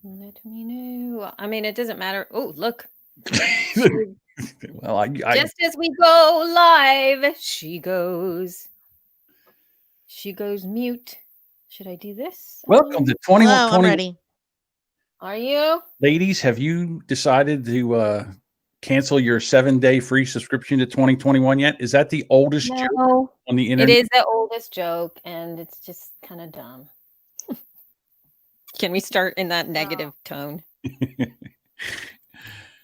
Let me know. I mean, it doesn't matter. Oh, look. Well, Just as we go live, she goes mute. Should I do this? Welcome to 21. Hello, I'm ready. Are you? Ladies, have you decided to cancel your 7-day free subscription to 2021 yet? Is that the oldest joke on the internet? It is the oldest joke, and it's just kind of dumb. Can we start in that negative tone?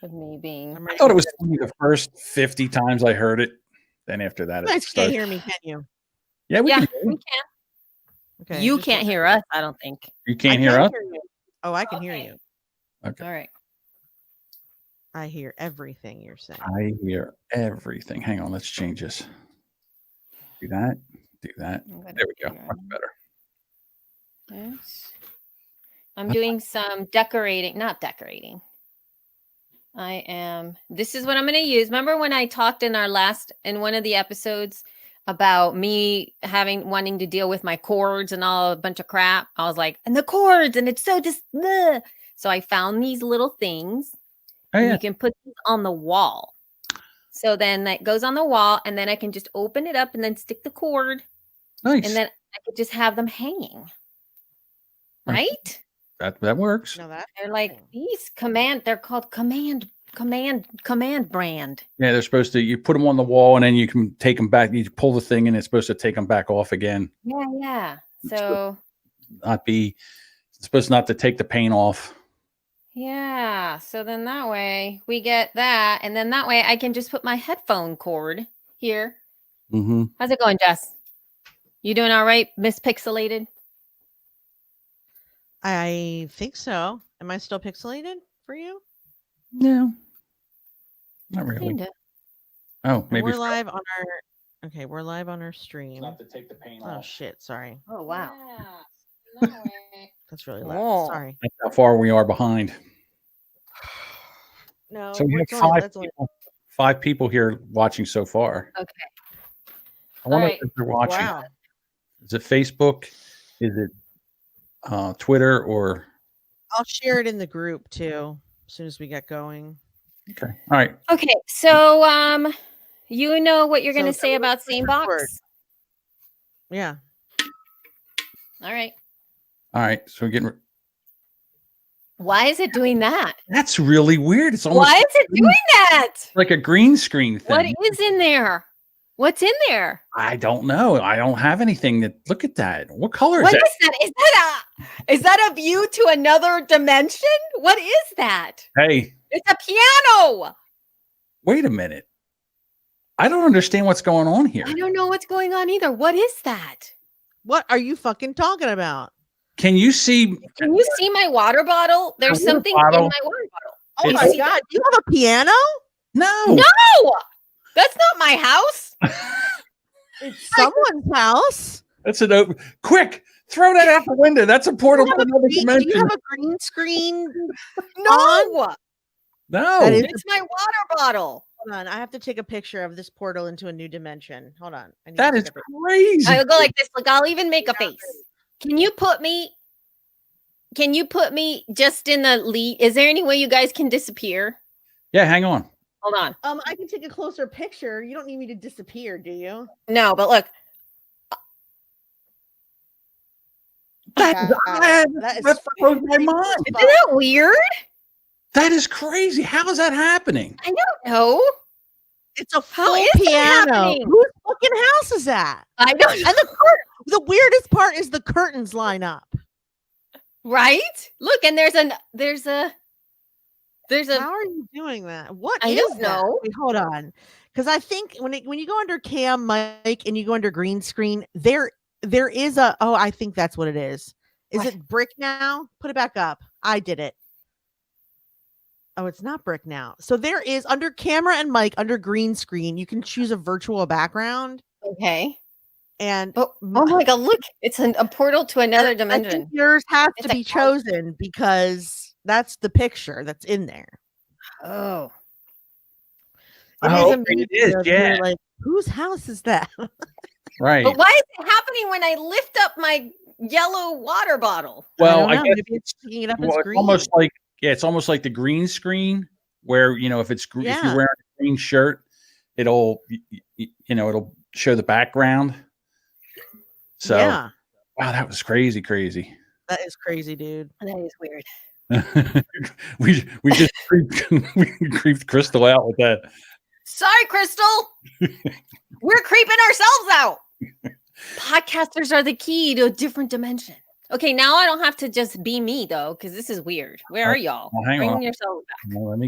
Of me being. I thought it was funny the first 50 times I heard it. Then after that, you guys can't hear me, can you? Yeah, we can. Okay, you can't hear us, I don't think. You can't hear us? Oh, I can hear you. Okay. All right. I hear everything you're saying. I hear everything. Hang on, let's change this. Do that. Do that. There we go. Much better. Yes. I'm doing some decorating, not decorating. This is what I'm going to use. Remember when I talked in one of the episodes about me wanting to deal with my cords and a bunch of crap? I was like, and the cords, and it's so just, bleh. So I found these little things. Oh, yeah. You can put these on the wall. So then that goes on the wall, and then I can just open it up and then stick the cord. Nice. And then I could just have them hanging. Right? That works. No, they're like these they're called command brand. Yeah, they're supposed to, you put them on the wall and then you can take them back. You pull the thing and it's supposed to take them back off again. Yeah. So it's supposed not to take the paint off. Yeah. So then that way we get that. And then that way I can just put my headphone cord here. Mm-hmm. How's it going, Jess? You doing all right, Miss Pixelated? I think so. Am I still pixelated for you? No. Not really. Kinda. Oh, maybe we're live on our we're live on our stream. Not to take the paint off. Oh shit, sorry. Oh wow. Yeah. That's really loud. Sorry. That's how far we are behind. No. So we have five people here watching so far. Okay. I wonder if they're watching. Wow. Is it Facebook? Is it Twitter or? I'll share it in the group too as soon as we get going. Okay. All right. Okay. So you know what you're gonna say about Sanebox? Yeah. All right. All right. So we're getting. Why is it doing that? That's really weird. It's almost. Why is it doing that? Like a green screen thing. What is in there? What's in there? I don't know. I don't have anything that. Look at that. What color is What that? is that? Is that a view to another dimension? What is that? Hey. It's a piano. Wait a minute. I don't understand what's going on here. I don't know what's going on either. What is that? What are you fucking talking about? Can you see? Can you see my water bottle? There's something in my water bottle. Oh my god! Do you have a piano? No. No. That's not my house. It's someone's house. That's an open. Quick, throw that out the window. That's a portal to another dimension. Do you have a green screen? No. No. It's my water bottle. Hold on. I have to take a picture of this portal into a new dimension. Hold on. That is crazy. I'll go like this. Look, I'll even make a face. Can you put me just in the lead? Is there any way you guys can disappear? Yeah, hang on. Hold on. I can take a closer picture. You don't need me to disappear, do you? No, but look. That blows my mind. Isn't that weird? That is crazy. How is that happening? I don't know. It's a How full is that piano. happening? Whose fucking house is that? I don't know. And the weirdest part is the curtains line up. Right? Look, and there's a How are you doing that? What I is don't that? know. Wait, hold on. Because I think when you go under cam mic and you go under green screen, there is I think that's what it is. Is it brick now? Put it back up. I did it. Oh, it's not brick now. So there is under camera and mic, under green screen, you can choose a virtual background. Okay. And oh my god, look, it's a portal to another I dimension. think yours has to be chosen because that's the picture that's in there. Oh. It is. Yeah. Like, whose house is that? Right. But why is it happening when I lift up my yellow water bottle? Well, I I don't know. guess Maybe it's picking it up well, as it's green. almost like it's almost like the green screen where if it's if you're Yeah. wearing a green shirt, it'll it'll show the background. So Yeah, wow, that was crazy. that is crazy, dude. That is weird. we just creeped Crystal out with that. Sorry, Crystal. We're creeping ourselves out. Podcasters are the key to a different dimension. Okay, now I don't have to just be me though, because this is weird. Where are y'all? Well, hang Bring on. yourselves back. Well, let me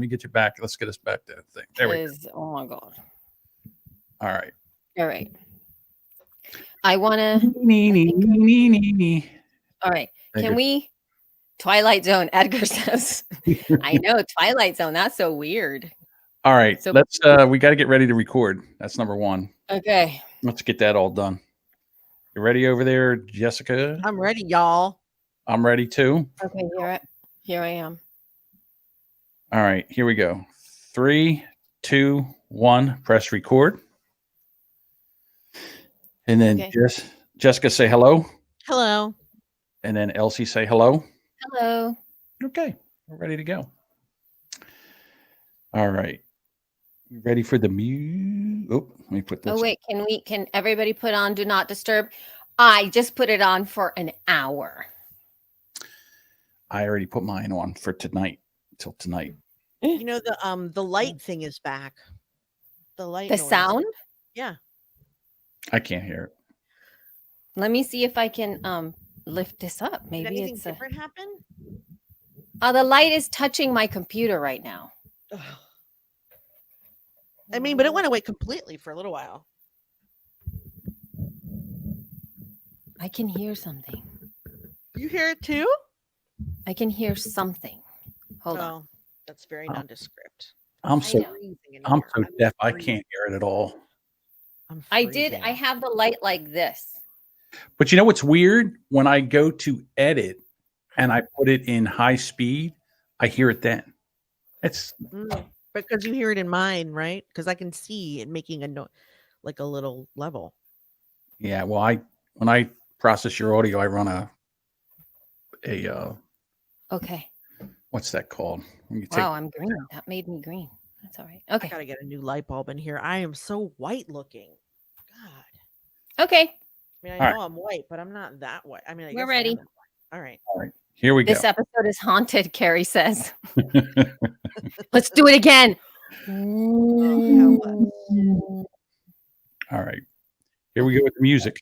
get you back. Let's get us back to that thing. There we go. Oh my god. All right. All right. I want to. All right. Can we? Twilight Zone. Edgar says. I know Twilight Zone. That's so weird. All right. So- Let's. We got to get ready to record. That's number one. Okay. Let's get that all done. You ready over there, Jessica? I'm ready, y'all. I'm ready too. Okay. Here I am. All right. Here we go. 3, 2, 1. Press record. And then Okay. Jessica say hello. Hello. And then Elsie say hello. Hello. Okay. We're ready to go. All right. You ready for the mute? Oh, let me put this. Oh wait, can everybody put on Do Not Disturb? I just put it on for an hour. I already put mine on for tonight till tonight. You know the light thing is back. The light. The noise. sound? Yeah. I can't hear it. Let me see if I can lift this up. Did Maybe anything it's different happen? the light is touching my computer right now. Ugh. I mean, but it went away completely for a little while. I can hear something. You hear it too? I can hear something. Hold on. Oh, that's very Oh. nondescript. I'm I so know. I'm so deaf. I freezing. can't hear it at all. I have the light like this. But you know what's weird? When I go to edit and I put it in high speed, I hear it then. It's Because you hear it in mine, right? Because I can see it making a note, like a little level. yeah. Well, when I process your audio, I run a Okay. what's that called? When you Wow, I'm green. That made me green. That's all right. I Okay. gotta get a new light bulb in here. I am so white looking. God. Okay. I mean, I All right. know I'm white, but I'm not that white. I mean, I We're guess I ready. am that white. All right. Here we go. This episode is haunted, Carrie says. Let's do it again. Oh, All right. Here we go with the music.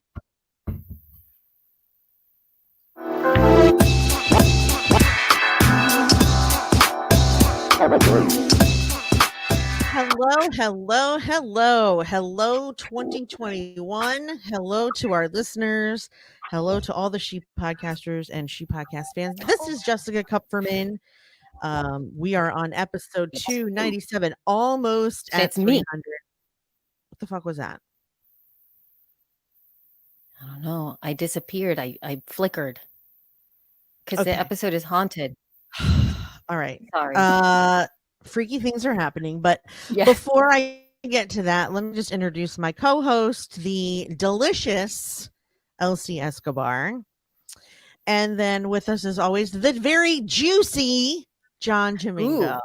Hello, 2021. Hello to our listeners. Hello to all the She Podcasters and She Podcast fans. This is Jessica Kupferman. We are on episode 297, almost at It's me. 300. What the fuck was that? I don't know. I disappeared. I flickered. Because the Okay. episode is haunted. All right. Sorry. Freaky things are happening, but Yeah. before I get to that, let me just introduce my co-host, the delicious Elsie Escobar. And then with us, as always, the very juicy John Jamingo.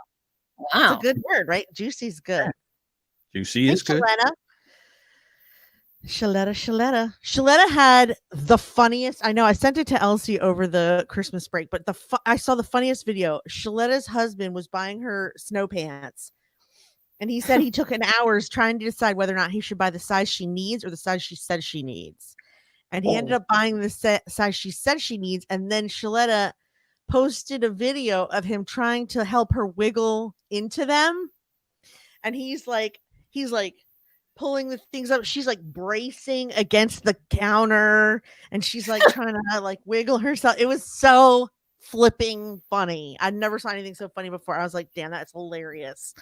Wow. It's a good word, right? Juicy's good. Juicy Hey, is good. Shaletta. Shaletta had the funniest. I know I sent it to Elsie over the Christmas break, but I saw the funniest video. Shaletta's husband was buying her snow pants, and he said he took an hours trying to decide whether or not he should buy the size she needs or the size she said she needs. And he ended up buying the size she said she needs. And then Shaletta posted a video of him trying to help her wiggle into them. And he's like pulling the things up. She's like bracing against the counter and she's like trying to like wiggle herself. It was so flipping funny. I never saw anything so funny before. I was like, damn, that's hilarious.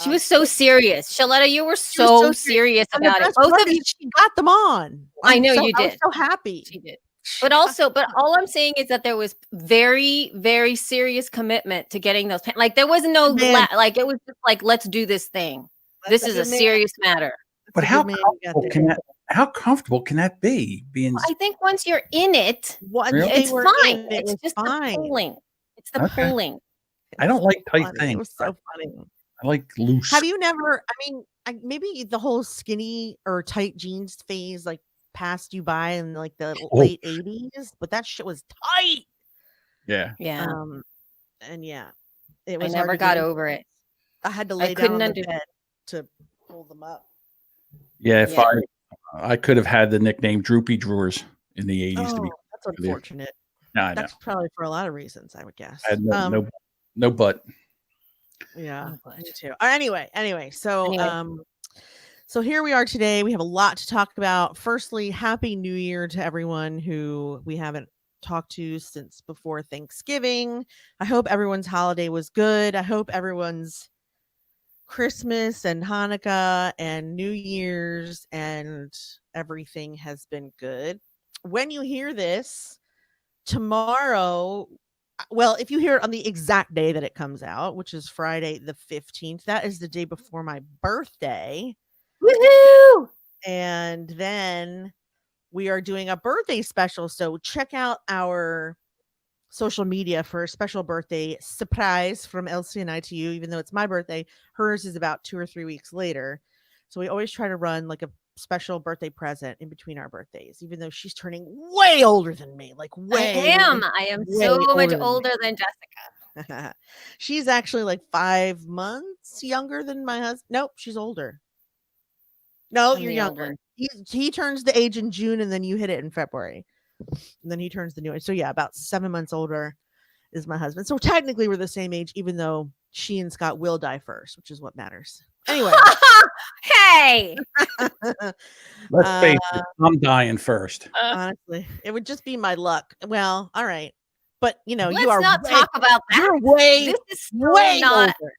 She was so serious. Shaletta, you were so serious And the about it. best Both part of is you. she got them on. I know you I was did. so happy. She did. But all I'm saying is that there was very, very serious commitment to getting those pants. Like there was no, like it was just like, let's do this thing. This is a serious matter. But how how comfortable can that be? Being I think once you're in it, Once Really? they it's were fine. in, it It's was just fine. the pulling. It's the Okay. pulling. I don't like tight Funny. It things. was so funny. I like loose. Have you never? I mean, maybe the whole skinny or tight jeans phase like passed you by in like the late 80s, but that shit was tight. Yeah. Yeah. And yeah, it I was. hard never to got get over it. I had to I lay down couldn't on the under- bed to pull them up. Yeah. If Yeah. I could have had the nickname Droopy Drawers in the 80s to be. Oh, that's unfortunate. No, I know. That's probably for a lot of reasons, I would guess. I had no butt. Yeah, Oh, me but- too. Anyway, so Anyway. so here we are today. We have a lot to talk about. Firstly, happy New Year to everyone who we haven't talked to since before Thanksgiving. I hope everyone's holiday was good. I hope everyone's Christmas and Hanukkah and New Year's and everything has been good. When you hear this tomorrow, well, if you hear it on the exact day that it comes out, which is Friday the 15th, that is the day before my birthday. Woohoo! And then we are doing a birthday special. So check out our social media for a special birthday surprise from Elsie and I to you, even though it's my birthday. Hers is about 2 or 3 weeks later. So we always try to run like a special birthday present in between our birthdays, even though she's turning way older than me. Like way. I am so much older than Jessica. She's actually like 5 months younger than my husband. Nope, she's older. No, I'm you're the older younger. He turns the age in June and then you hit it in February. And then he turns the new age. So yeah, about 7 months older is my husband. So technically we're the same age, even though she and Scott will die first, which is what matters. Anyway. Hey. Let's face it, I'm dying first. Honestly, it would just be my luck. Well, all right. But you know, Let's you are not talk about that. you're way, This is still way not. older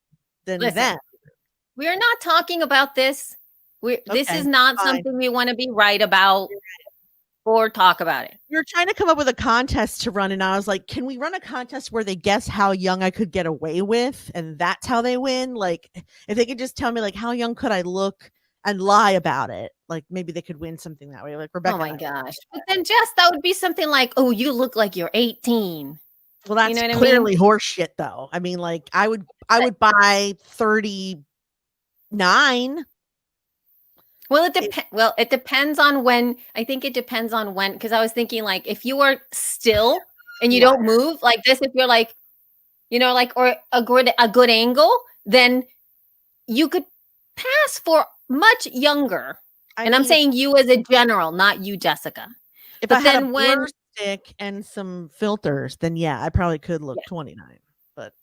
than Listen, that. We are not talking about this. This Okay, is not fine. something we want to be right about or talk about it. We were trying to come up with a contest to run, and I was like, can we run a contest where they guess how young I could get away with? And that's how they win. Like, if they could just tell me, like, how young could I look and lie about it? Like, maybe they could win something that way. Like, Rebecca. Oh my gosh. But then, Jess, that would be something like, oh, you look like you're 18. Well, that's know what I mean? clearly horse shit, though. I mean, like, I would buy 39. Well, it depends on when. I think it depends on when, because I was thinking, like, if you are still and you don't move like this, if you're like, like, or a good angle, then you could pass for much younger. I'm mean, saying you as a general, not you, Jessica. if but I had then a blur stick and some filters, then yeah, I probably could look 29. But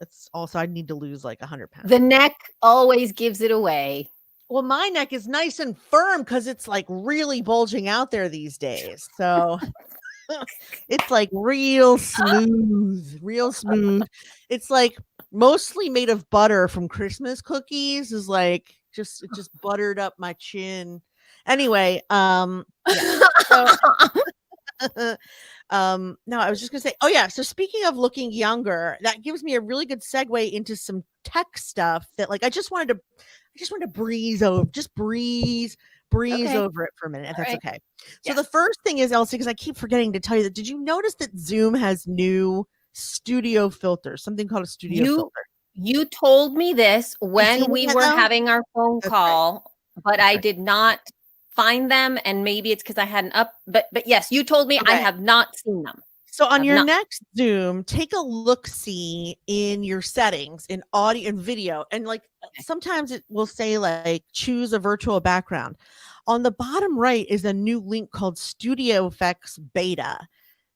it's also I'd need to lose like 100 pounds. The neck always gives it away. Well, my neck is nice and firm because it's like really bulging out there these days. So it's like real smooth. It's like mostly made of butter from Christmas cookies. Is like it just buttered up my chin. Anyway, yeah. So, no, I was just gonna say, oh yeah. So speaking of looking younger, that gives me a really good segue into some tech stuff that like I just wanted to breeze over, Okay. over it for a minute, if that's right. okay. So Yeah. the first thing is, Elsie, because I keep forgetting to tell you that, did you notice that Zoom has new studio filters, something called a studio filter? You told me this when seen we it were now? having our phone Okay. call, but I Okay. did not find them, and maybe it's because I hadn't but yes, you told me I Okay. have not seen them. So on I've your not- next Zoom, take a look-see in your settings in audio and video. And like sometimes it will say like choose a virtual background. On the bottom right is a new link called Studio Effects Beta.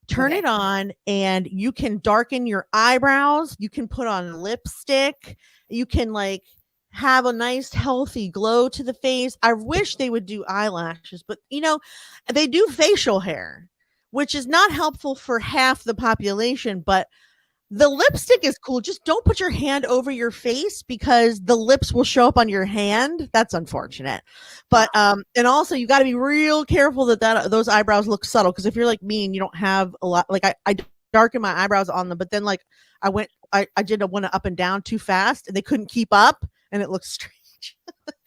Turn Okay. it on and you can darken your eyebrows. You can put on lipstick. You can like have a nice healthy glow to the face. I wish they would do eyelashes, but they do facial hair, which is not helpful for half the population, but the lipstick is cool. Just don't put your hand over your face because the lips will show up on your hand. That's unfortunate. But and also you got to be real careful that those eyebrows look subtle, because if you're like me and you don't have a lot, like I darken my eyebrows on them, but then like I did a one up and down too fast and they couldn't keep up and it looks strange.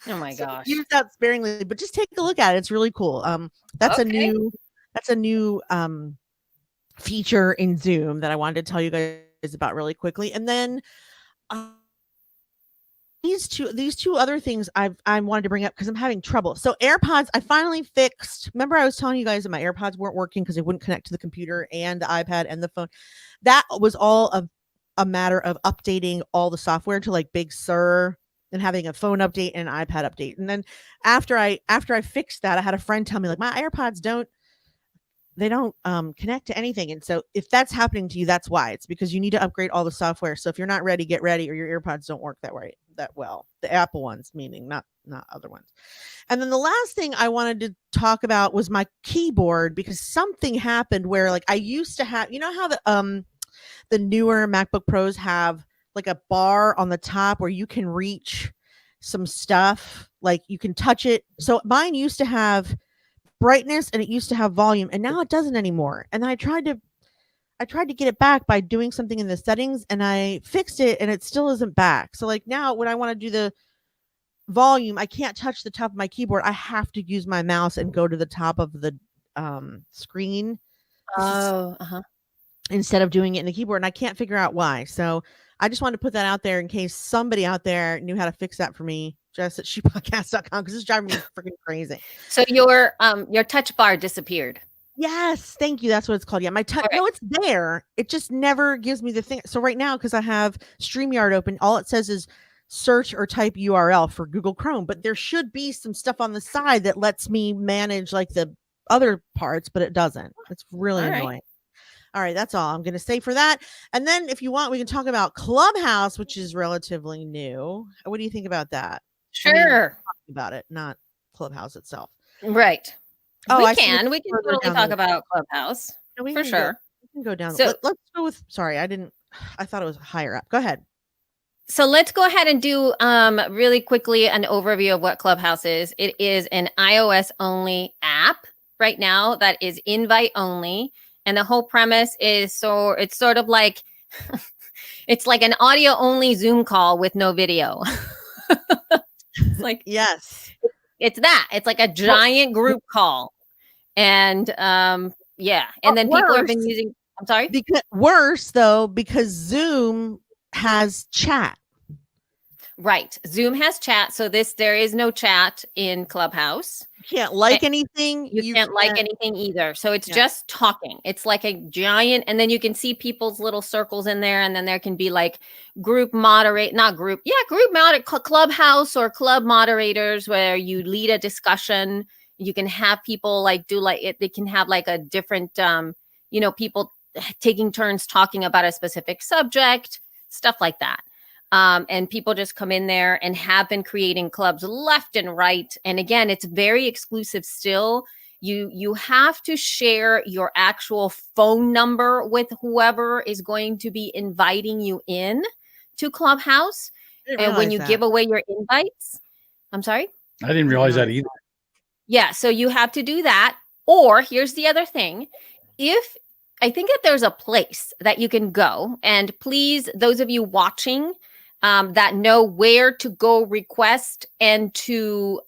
Oh my gosh. Use that sparingly, but just take a look at it. It's really cool. That's a new feature in Zoom that I wanted to tell you guys about really quickly. And then these two other things I wanted to bring up because I'm having trouble. So AirPods, I finally fixed. Remember, I was telling you guys that my AirPods weren't working because they wouldn't connect to the computer and the iPad and the phone. That was all a matter of updating all the software to like Big Sur and having a phone update and an iPad update. And then after I fixed that, I had a friend tell me like my AirPods don't connect to anything. And so if that's happening to you, that's why. It's because you need to upgrade all the software. So if you're not ready, get ready, or your AirPods don't work that well. The Apple ones, meaning not other ones. And then the last thing I wanted to talk about was my keyboard, because something happened where like I used to have, you know how the newer MacBook Pros have like a bar on the top where you can reach some stuff, like you can touch it. So mine used to have brightness and it used to have volume, and now it doesn't anymore. And I tried to get it back by doing something in the settings, and I fixed it and it still isn't back. So like now when I want to do the volume, I can't touch the top of my keyboard. I have to use my mouse and go to the top of the screen. Instead of doing it in the keyboard, and I can't figure out why. So I just wanted to put that out there in case somebody out there knew how to fix that for me. Jess at shepodcast.com, because it's driving me freaking crazy. So your touch bar disappeared. Yes, thank you. That's what it's called. Yeah, my touch. Okay. No, it's there. It just never gives me the thing. So right now, because I have StreamYard open, all it says is search or type URL for Google Chrome. But there should be some stuff on the side that lets me manage like the other parts, but it doesn't. It's really annoying. All right, that's all I'm going to say for that. And then if you want, we can talk about Clubhouse, which is relatively new. What do you think about that? Sure. Talking about it, not Clubhouse itself. Right. Oh, we can totally talk about Clubhouse for sure. We can go down. So let's go with, sorry, I thought it was higher up. Go ahead. So let's go ahead and do really quickly an overview of what Clubhouse is. It is an iOS only app right now that is invite only. And the whole premise is it's sort of like, it's like an audio only Zoom call with no video. It's like, yes, it's that. It's like a giant group call. And yeah. And then people have been using, I'm sorry? Because Zoom has chat. Right. Zoom has chat. So there is no chat in Clubhouse. You can't like anything. You can't like anything either. So it's just talking. It's like a giant, and then you can see people's little circles in there. And then there can be like Clubhouse or club moderators where you lead a discussion. You can have people like do like it. They can have like a different, people taking turns talking about a specific subject, stuff like that. And people just come in there and have been creating clubs left and right. And again, it's very exclusive still. You have to share your actual phone number with whoever is going to be inviting you in to Clubhouse. And when you give away your invites, I'm sorry? I didn't realize that either. Yeah, so you have to do that. Or here's the other thing. I think that there's a place that you can go, and please, those of you watching that know where to go request and to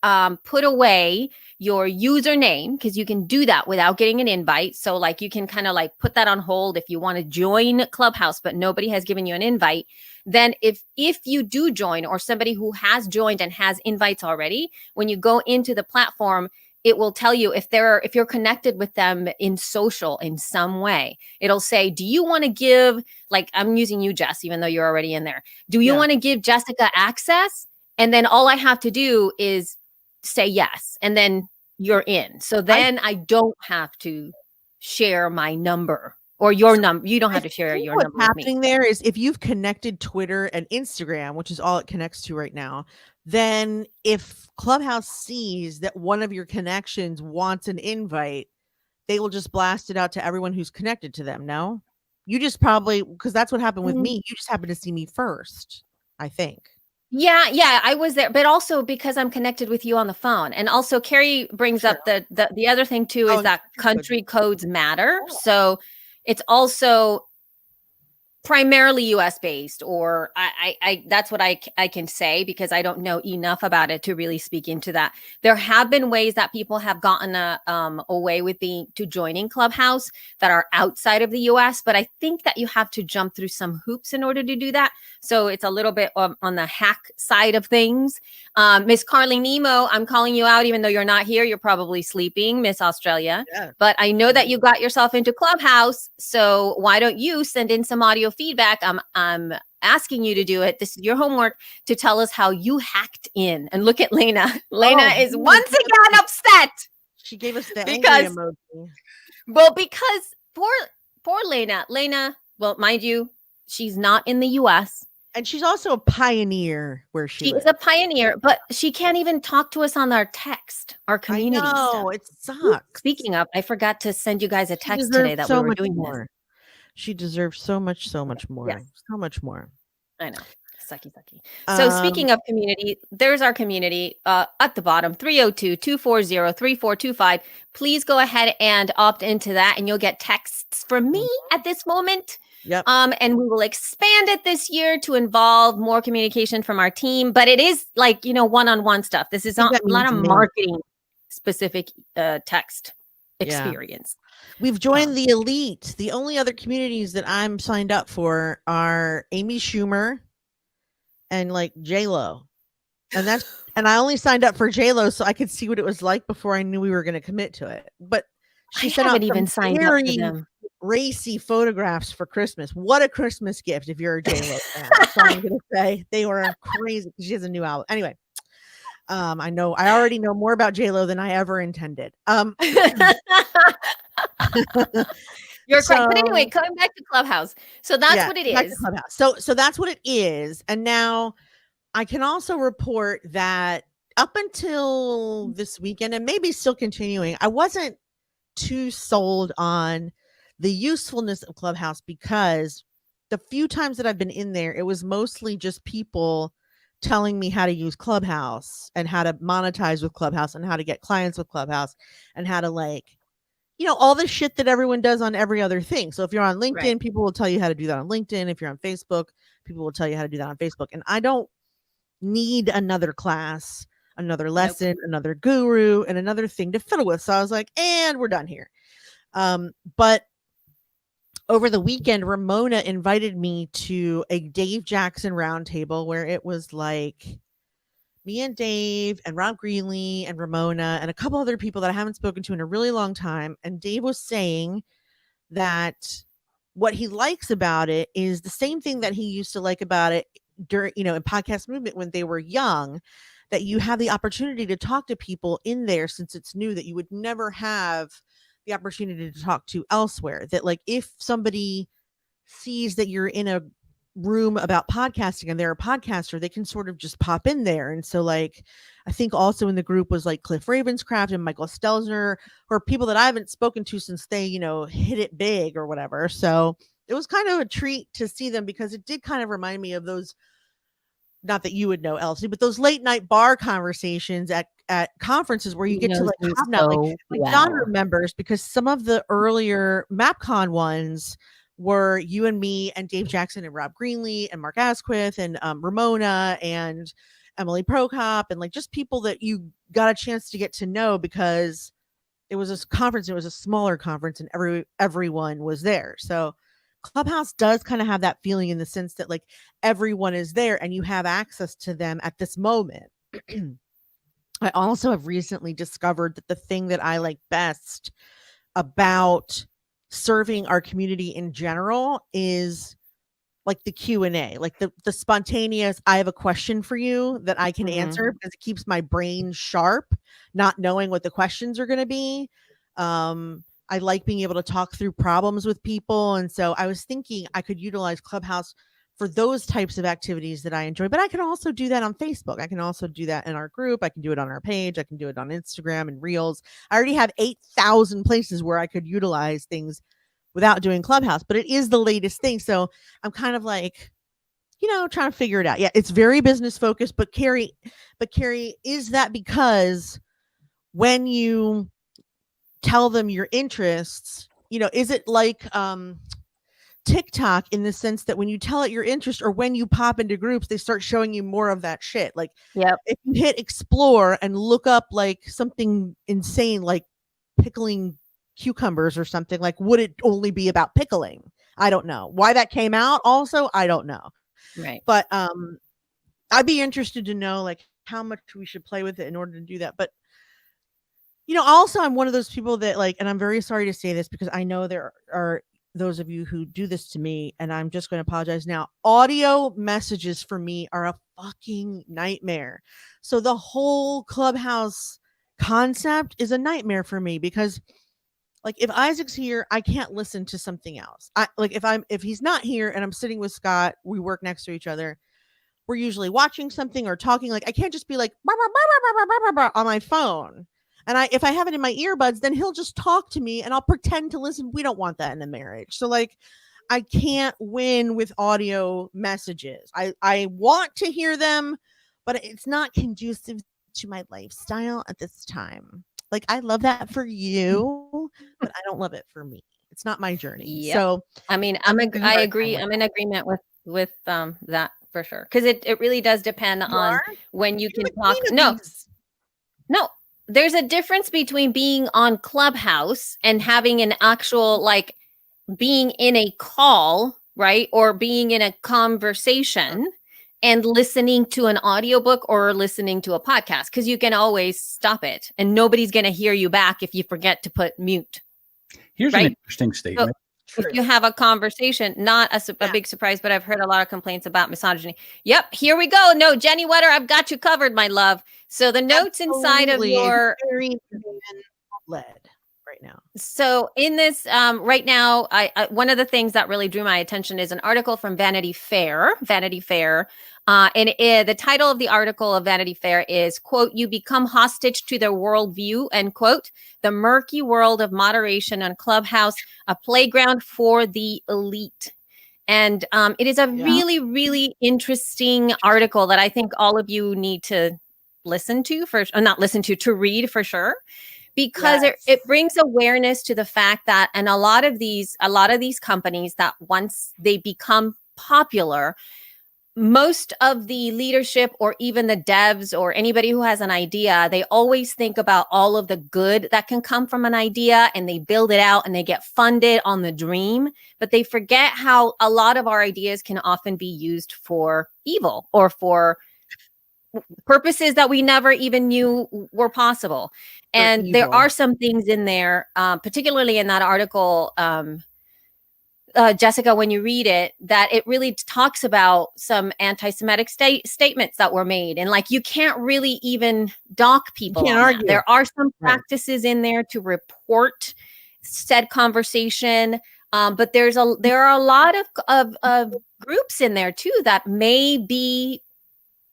put away your username, because you can do that without getting an invite. So like you can kind of like put that on hold if you want to join Clubhouse, but nobody has given you an invite. Then if you do join, or somebody who has joined and has invites already, when you go into the platform, it will tell you if you're connected with them in social in some way. It'll say, do you want to give, like I'm using you, Jess, even though you're already in there. Do you want to give Jessica access? And then all I have to do is say yes. And then you're in. So then I don't have to share my number or your number. You don't have to share your number with me. What's happening there is if you've connected Twitter and Instagram, which is all it connects to right now, then if Clubhouse sees that one of your connections wants an invite, they will just blast it out to everyone who's connected to them. No, you just probably, because that's what happened with me. You just happened to see me first, I think. Yeah, I was there, but also because I'm connected with you on the phone. And also Carrie brings up the other thing too, is that country codes matter. So it's also primarily US based, or I that's what I can say, because I don't know enough about it to really speak into that. There have been ways that people have gotten away with joining Clubhouse that are outside of the US, but I think that you have to jump through some hoops in order to do that. So it's a little bit on the hack side of things. Miss Carly Nemo, I'm calling you out even though you're not here. You're probably sleeping, Miss Australia. Yeah. But I know that you got yourself into Clubhouse, so why don't you send in some audio feedback? I'm asking you to do it. This is your homework, to tell us how you hacked in. And look at Lena. Lena is once again upset. She gave us the because, angry emoji. Well, because poor Lena. Lena, well, mind you, she's not in the US. And she's also a pioneer where she is a pioneer, but she can't even talk to us on our text, our community. No, it sucks. Speaking of, I forgot to send you guys a text today that we were doing more. She deserves so much more. Yes. So much more. I know. Sucky. So speaking of community, there's our community at the bottom, 302-240-3425. Please go ahead and opt into that, and you'll get texts from me at this moment. Yep. And we will expand it this year to involve more communication from our team. But it is like, one-on-one stuff. This is not a lot of marketing specific text experience. Yeah. We've joined the elite. The only other communities that I'm signed up for are Amy Schumer and like J-Lo. And I only signed up for J-Lo so I could see what it was like before I knew we were going to commit to it. But she sent out even signed up for them. Racy photographs for Christmas. What a Christmas gift if you're a J-Lo fan. That's all I'm gonna say. They were crazy. She has a new album. Anyway, I already know more about J-Lo than I ever intended. You're correct. But anyway, coming back to Clubhouse. So that's what it is. So that's what it is. And now I can also report that up until this weekend, and maybe still continuing, I wasn't too sold on the usefulness of Clubhouse, because the few times that I've been in there, it was mostly just people telling me how to use Clubhouse and how to monetize with Clubhouse and how to get clients with Clubhouse and how to all the shit that everyone does on every other thing. So if you're on LinkedIn, people will tell you how to do that on LinkedIn. If you're on Facebook, people will tell you how to do that on Facebook. And I don't need another class, another lesson, another guru, and another thing to fiddle with. So I was like, and we're done here. But over the weekend, Ramona invited me to a Dave Jackson roundtable where it was like me and Dave and Rob Greenlee and Ramona and a couple other people that I haven't spoken to in a really long time. And Dave was saying that what he likes about it is the same thing that he used to like about it during, in Podcast Movement when they were young, that you have the opportunity to talk to people in there since it's new that you would never have the opportunity to talk to elsewhere. That like if somebody sees that you're in a room about podcasting and they're a podcaster, they can sort of just pop in there. And so like I think also in the group was like Cliff Ravenscraft and Michael Stelzner, or people that I haven't spoken to since they hit it big or whatever. So it was kind of a treat to see them, because it did kind of remind me of those, not that you would know, Elsie, but those late night bar conversations at conferences where you get to Don remembers, because some of the earlier MapCon ones were you and me and Dave Jackson and Rob Greenlee and Mark Asquith and Ramona and Emily Prokop, and like just people that you got a chance to get to know, because it was a conference, it was a smaller conference, and everyone was there. So Clubhouse does kind of have that feeling in the sense that like everyone is there and you have access to them at this moment. I also have recently discovered that the thing that I like best about serving our community in general is like the Q&A, like the spontaneous, I have a question for you that I can answer, because it keeps my brain sharp, not knowing what the questions are going to be. I like being able to talk through problems with people. And so I was thinking I could utilize Clubhouse for those types of activities that I enjoy, but I can also do that on Facebook. I can also do that in our group. I can do it on our page. I can do it on Instagram and Reels. I already have 8,000 places where I could utilize things without doing Clubhouse, but it is the latest thing. So I'm kind of like, trying to figure it out. Yeah, it's very business focused, but Carrie, is that because when you tell them your interests, is it like TikTok in the sense that when you tell it your interest or when you pop into groups, they start showing you more of that shit. Like, Yep. if you hit explore and look up like something insane, like pickling cucumbers or something, like, would it only be about pickling? I don't know why that came out. Also, I don't know. Right. But I'd be interested to know like how much we should play with it in order to do that. But also I'm one of those people that like, and I'm very sorry to say this because I know there are those of you who do this to me, and I'm just going to apologize now. Audio messages for me are a fucking nightmare. So the whole Clubhouse concept is a nightmare for me because like if Isaac's here, I can't listen to something else. If he's not here and I'm sitting with Scott, we work next to each other. We're usually watching something or talking. Like I can't just be like on my phone. And if I have it in my earbuds, then he'll just talk to me and I'll pretend to listen. We don't want that in a marriage. So like I can't win with audio messages. I want to hear them, but it's not conducive to my lifestyle at this time. Like I love that for you, but I don't love it for me. It's not my journey. Yep. So I mean, I agree. I'm in agreement with that for sure. Because it really does depend on when you can talk. No, there's a difference between being on Clubhouse and having an actual like being in a call, right? Or being in a conversation and listening to an audiobook or listening to a podcast, because you can always stop it and nobody's going to hear you back if you forget to put mute. Here's an interesting statement. So if you have a conversation, not a big surprise, but I've heard a lot of complaints about misogyny. Yep, here we go. No, Jenny Wetter, I've got you covered, my love. So the notes inside of your very led right now. So in this right now, I one of the things that really drew my attention is an article from Vanity Fair. And the title of the article of Vanity Fair is, quote, "You become hostage to their worldview," end quote. "The murky world of moderation on Clubhouse, a playground for the elite." And it is a really, really interesting article that I think all of you need to listen to to read for sure. Because it brings awareness to the fact that, and a lot of these companies that once they become popular, most of the leadership or even the devs or anybody who has an idea, they always think about all of the good that can come from an idea and they build it out and they get funded on the dream, but they forget how a lot of our ideas can often be used for evil or for purposes that we never even knew were possible. And there are some things in there, particularly in that article, Jessica, when you read it, that it really talks about some anti-Semitic statements that were made. And like, you can't really even dock people. There are some practices in there to report said conversation. But there are a lot of groups in there too that may be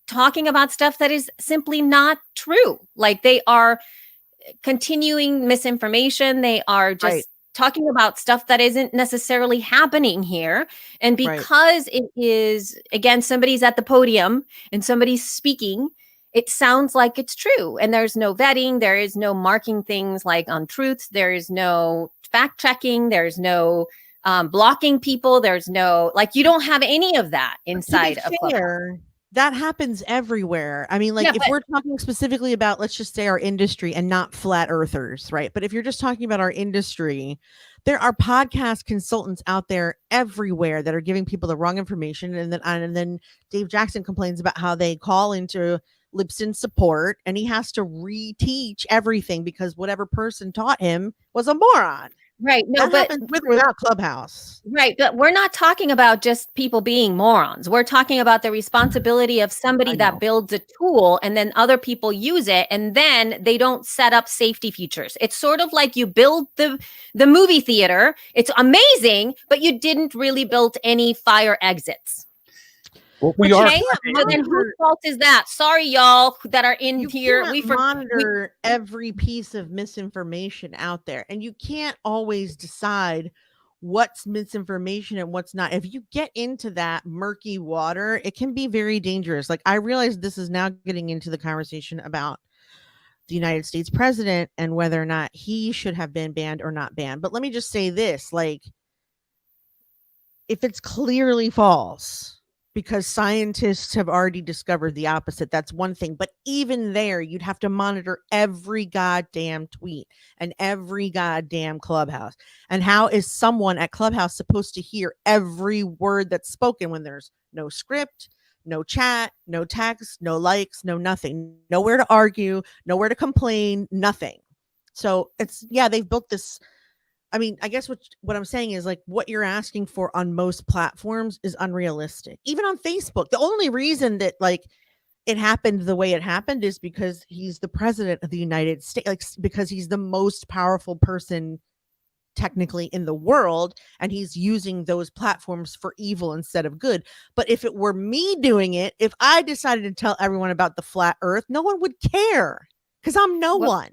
talking about stuff that is simply not true. Like they are continuing misinformation. They are just talking about stuff that isn't necessarily happening here. And because it is, again, somebody's at the podium and somebody's speaking, it sounds like it's true. And there's no vetting. There is no marking things like untruths. There is no fact checking. There's no blocking people. There's no, like, you don't have any of that inside of Clubhouse. That happens everywhere. I mean, like if we're talking specifically about, let's just say our industry and not flat earthers, right? But if you're just talking about our industry, there are podcast consultants out there everywhere that are giving people the wrong information. And then Dave Jackson complains about how they call into Libsyn support and he has to reteach everything because whatever person taught him was a moron. Right. No, that happens with or without Clubhouse. Right. But we're not talking about just people being morons. We're talking about the responsibility of somebody that builds a tool and then other people use it and then they don't set up safety features. It's sort of like you build the movie theater. It's amazing, but you didn't really build any fire exits. Well, but then whose fault is that? Sorry, y'all that are in here. We monitor every piece of misinformation out there, and you can't always decide what's misinformation and what's not. If you get into that murky water, it can be very dangerous. Like I realize this is now getting into the conversation about the United States president and whether or not he should have been banned or not banned. But let me just say this, like, if it's clearly false, because scientists have already discovered the opposite, that's one thing. But even there, you'd have to monitor every goddamn tweet and every goddamn Clubhouse. And how is someone at Clubhouse supposed to hear every word that's spoken when there's no script, no chat, no text, no likes, no nothing, nowhere to argue, nowhere to complain, nothing. So it's, yeah, they've built this. I mean, I guess what I'm saying is, like, what you're asking for on most platforms is unrealistic. Even on Facebook, the only reason that, like, it happened the way it happened is because he's the president of the United States, like, because he's the most powerful person technically in the world, and he's using those platforms for evil instead of good. But if it were me doing it, if I decided to tell everyone about the flat earth, no one would care because I'm no one.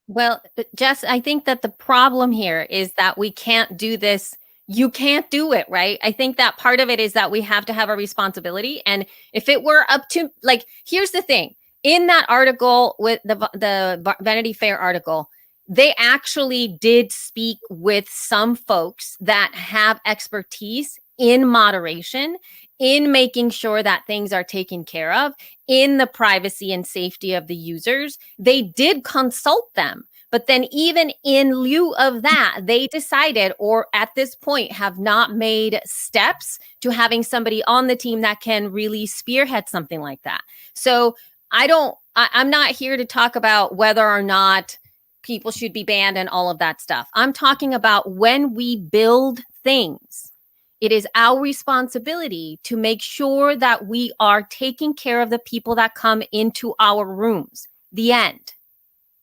Well, Jess, I think that the problem here is that we can't do this. You can't do it, right? I think that part of it is that we have to have a responsibility. And if it were up to, like, here's the thing. In that article with the Vanity Fair article, they actually did speak with some folks that have expertise in moderation, in making sure that things are taken care of, in the privacy and safety of the users. They did consult them. But then even in lieu of that, they decided, or at this point have not made steps to having somebody on the team that can really spearhead something like that. So I'm not here to talk about whether or not people should be banned and all of that stuff. I'm talking about when we build things, it is our responsibility to make sure that we are taking care of the people that come into our rooms. The end.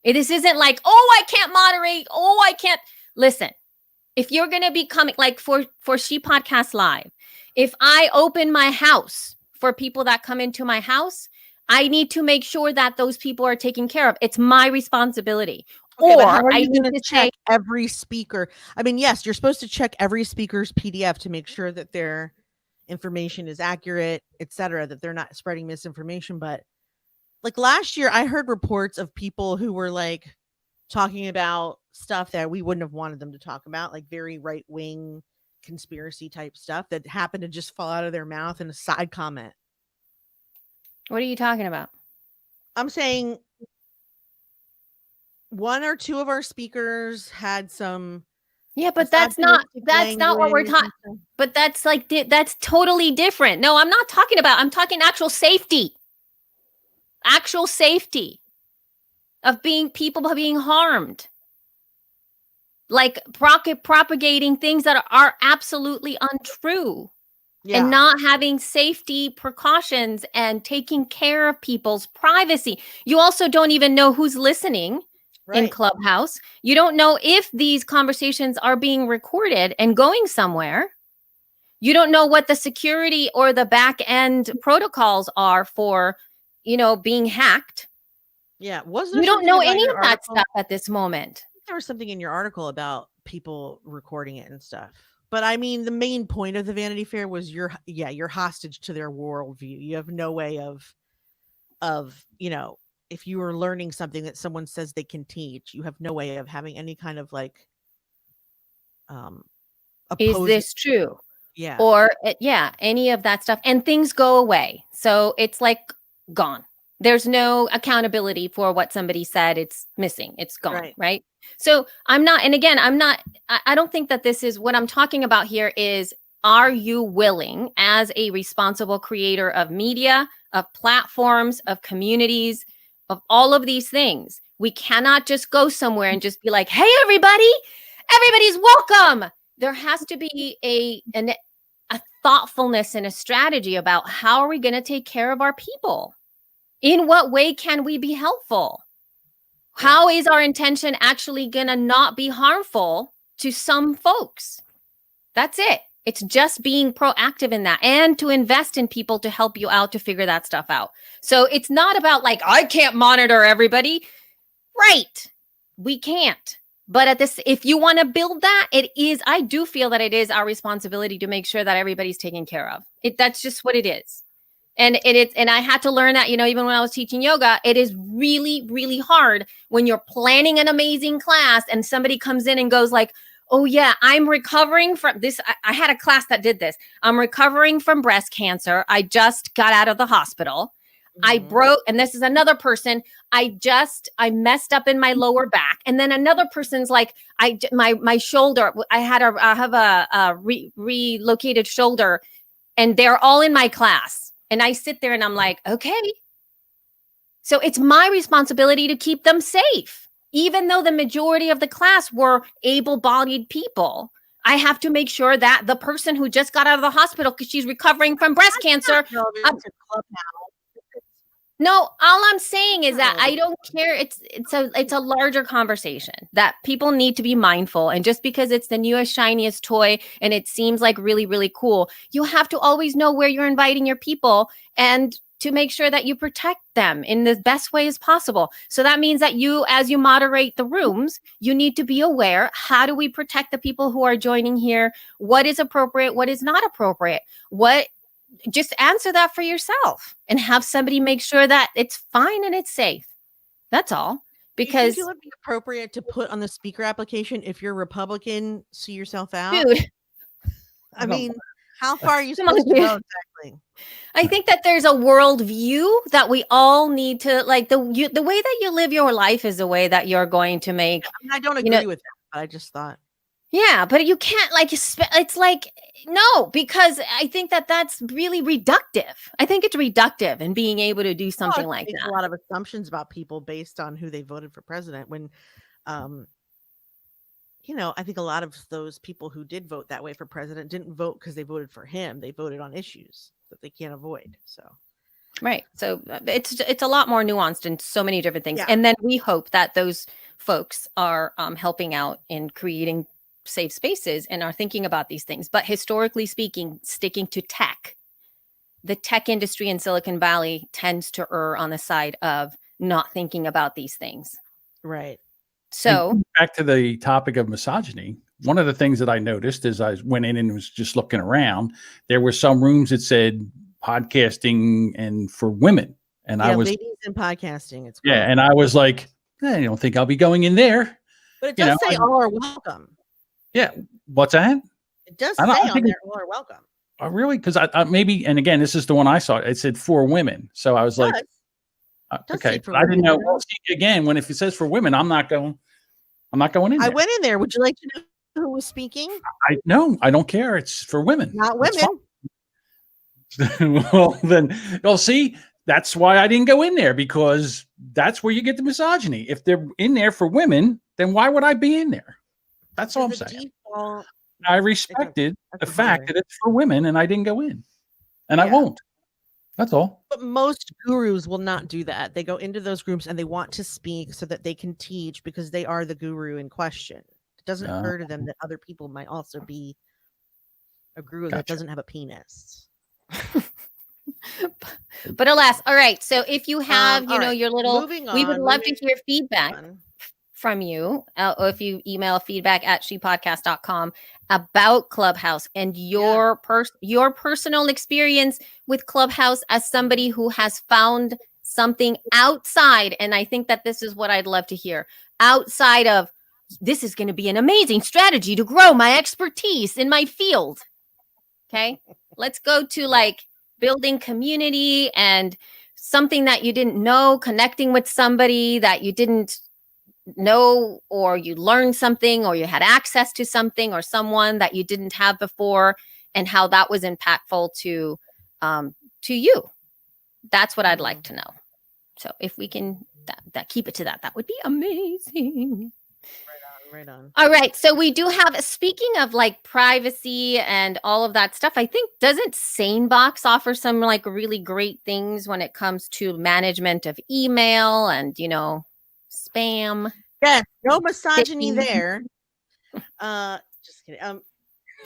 This isn't like, oh, I can't moderate. Oh, I can't. Listen, if you're going to be coming, like for She Podcast Live, if I open my house for people that come into my house, I need to make sure that those people are taken care of. It's my responsibility. Okay, or I need to check every speaker. I mean, yes, you're supposed to check every speaker's PDF to make sure that their information is accurate, etc., that they're not spreading misinformation. But like last year, I heard reports of people who were like talking about stuff that we wouldn't have wanted them to talk about, like very right-wing conspiracy type stuff that happened to just fall out of their mouth in a side comment. What are you talking about? I'm saying one or two of our speakers had some. Yeah, but that's not what we're talking. But that's like, that's totally different. No, I'm talking actual safety. Actual safety of people being harmed. Like propagating things that are absolutely untrue. Yeah. And not having safety precautions and taking care of people's privacy. You also don't even know who's listening in Clubhouse. You don't know if these conversations are being recorded and going somewhere. You don't know what the security or the back end protocols are for, being hacked. Yeah. You don't know any of that stuff at this moment. There was something in your article about people recording it and stuff. But I mean, the main point of the Vanity Fair was you're hostage to their worldview. You have no way of, if you are learning something that someone says they can teach, you have no way of having any kind of like, is this true? Yeah. Or any of that stuff. And things go away. So it's like gone. There's no accountability for what somebody said. It's missing. It's gone. Right. So I don't think that this is what I'm talking about here is, are you willing as a responsible creator of media, of platforms, of communities, of all of these things? We cannot just go somewhere and just be like, hey, everybody's welcome. There has to be a thoughtfulness and a strategy about how are we going to take care of our people? In what way can we be helpful? How is our intention actually going to not be harmful to some folks? That's it. It's just being proactive in that and to invest in people to help you out to figure that stuff out. So it's not about like, I can't monitor everybody. Right. We can't. But if you want to build that, I do feel that it is our responsibility to make sure that everybody's taken care of. That's just what it is. And I had to learn that, even when I was teaching yoga, it is really, really hard when you're planning an amazing class and somebody comes in and goes like, Oh yeah, I'm recovering from this. I had a class that did this. I'm recovering from breast cancer. I just got out of the hospital. I broke, and this is another person. I messed up in my lower back, and then another person's like, my shoulder. I have a relocated shoulder, and they're all in my class. And I sit there and I'm like, okay. So it's my responsibility to keep them safe. Even though the majority of the class were able-bodied people, I have to make sure that the person who just got out of the hospital because she's recovering from breast cancer. No, all I'm saying is that I don't care. It's a larger conversation that people need to be mindful. And just because it's the newest, shiniest toy and it seems like really, really cool, you have to always know where you're inviting your people and to make sure that you protect them in the best way as possible. So that means that you, as you moderate the rooms, you need to be aware, how do we protect the people who are joining here? What is appropriate? What is not appropriate? Just answer that for yourself and have somebody make sure that it's fine and it's safe. That's all. Because it would be appropriate to put on the speaker application, if you're Republican, see yourself out. Dude, I mean, how far are you supposed to go exactly? I think that there's a worldview that we all need to, like, the way that you live your life is the way that you're going to make. I don't agree with that, but I just thought. Yeah, but you can't, like, it's like, no, because I think that that's really reductive. I think it's reductive in being able to do something like that. A lot of assumptions about people based on who they voted for president when, I think a lot of those people who did vote that way for president didn't vote because they voted for him. They voted on issues that they can't avoid. So, right. So it's a lot more nuanced in so many different things. Yeah. And then we hope that those folks are helping out in creating safe spaces and are thinking about these things. But historically speaking, sticking to tech, the tech industry in Silicon Valley tends to err on the side of not thinking about these things. Right. So back to the topic of misogyny, one of the things that I noticed as I went in and was just looking around, there were some rooms that said podcasting and for women. And I was ladies in podcasting. It's cool. Yeah. And I was like, I don't think I'll be going in there. But it does say all are welcome. Yeah. What's that? It does say on there all are welcome. Oh, really? Because I maybe, and again, this is the one I saw. It said for women. So I was like, okay. I didn't know. Well, see, again, if it says for women, I'm not going in there. I went in there. Would you like to know who was speaking? No, I don't care. It's for women. Not women. Well, see, that's why I didn't go in there, because that's where you get the misogyny. If they're in there for women, then why would I be in there? That's all I'm saying. I respected the fact that it's for women, and I didn't go in, and I won't. That's all. But most gurus will not do that. They go into those groups and they want to speak so that they can teach because they are the guru in question. It doesn't occur to them that other people might also be a guru that doesn't have a penis. But alas, all right. So if you have, your little, we would love to hear feedback from you. If you email feedback@shepodcast.com about Clubhouse and your personal experience with Clubhouse as somebody who has found something outside. And I think that this is what I'd love to hear, outside of, this is going to be an amazing strategy to grow my expertise in my field. Okay. Let's go to like building community and something that you didn't know, connecting with somebody that you didn't know, or you learned something, or you had access to something or someone that you didn't have before, and how that was impactful to you. That's what I'd like to know. So if we can that keep it to that would be amazing. Right on. All right. So we do have, speaking of like privacy and all of that stuff, I think, doesn't SaneBox offer some like really great things when it comes to management of email and, spam? Yes. No misogyny there. Just kidding.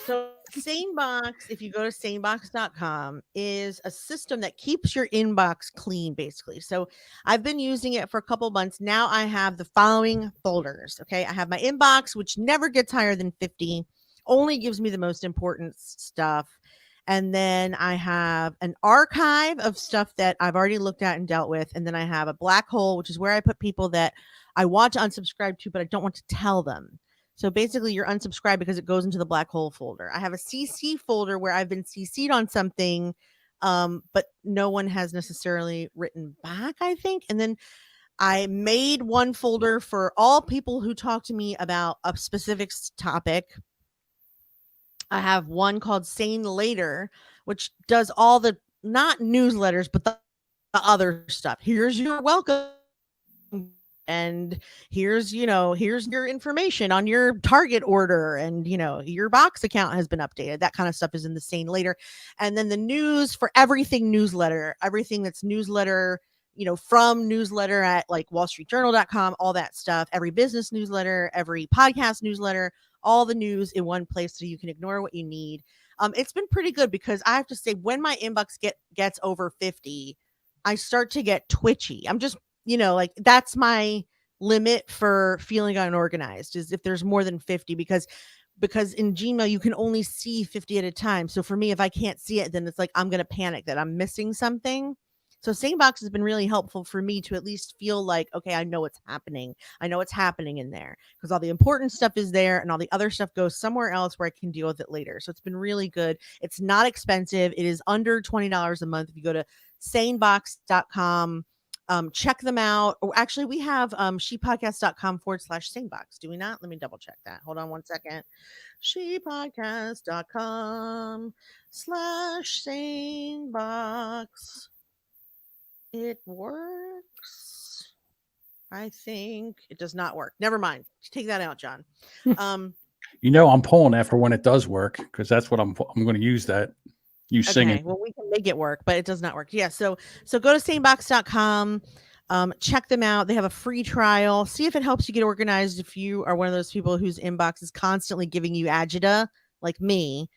So SaneBox, if you go to sanebox.com, is a system that keeps your inbox clean, basically. So I've been using it for a couple months. Now I have the following folders. Okay. I have my inbox, which never gets higher than 50, only gives me the most important stuff. And then I have an archive of stuff that I've already looked at and dealt with. And then I have a black hole, which is where I put people that I want to unsubscribe to, but I don't want to tell them. So basically you're unsubscribed because it goes into the black hole folder. I have a CC folder where I've been CC'd on something, but no one has necessarily written back, I think. And then I made one folder for all people who talk to me about a specific topic. I have one called Sane Later, which does all the, not newsletters, but the other stuff. Here's your welcome. And here's your information on your Target order, and your box account has been updated. That kind of stuff is in the Sane Later. And then the news for everything newsletter, everything that's newsletter, from newsletter at like wallstreetjournal.com, all that stuff, every business newsletter, every podcast newsletter, all the news in one place so you can ignore what you need. It's been pretty good, because I have to say, when my inbox gets over 50, I start to get twitchy. I'm just, like, that's my limit for feeling unorganized, is if there's more than 50, because in Gmail you can only see 50 at a time. So for me, if I can't see it, then it's like I'm going to panic that I'm missing something. So SaneBox has been really helpful for me to at least feel like, okay, I know what's happening. I know what's happening in there, because all the important stuff is there and all the other stuff goes somewhere else where I can deal with it later. So it's been really good. It's not expensive. It is under $20 a month. If you go to sanebox.com, check them out. Or actually, we have shepodcast.com/sanebox. Do we not? Let me double check that. Hold on one second. shepodcast.com/sanebox. It works. I think it does not work. Never mind. Take that out, John. I'm pulling that for when it does work, because that's what I'm going to use that. You singing. Okay, well, we can make it work, but it does not work. Yeah, so go to sanebox.com, check them out. They have a free trial. See if it helps you get organized. If you are one of those people whose inbox is constantly giving you agita, like me,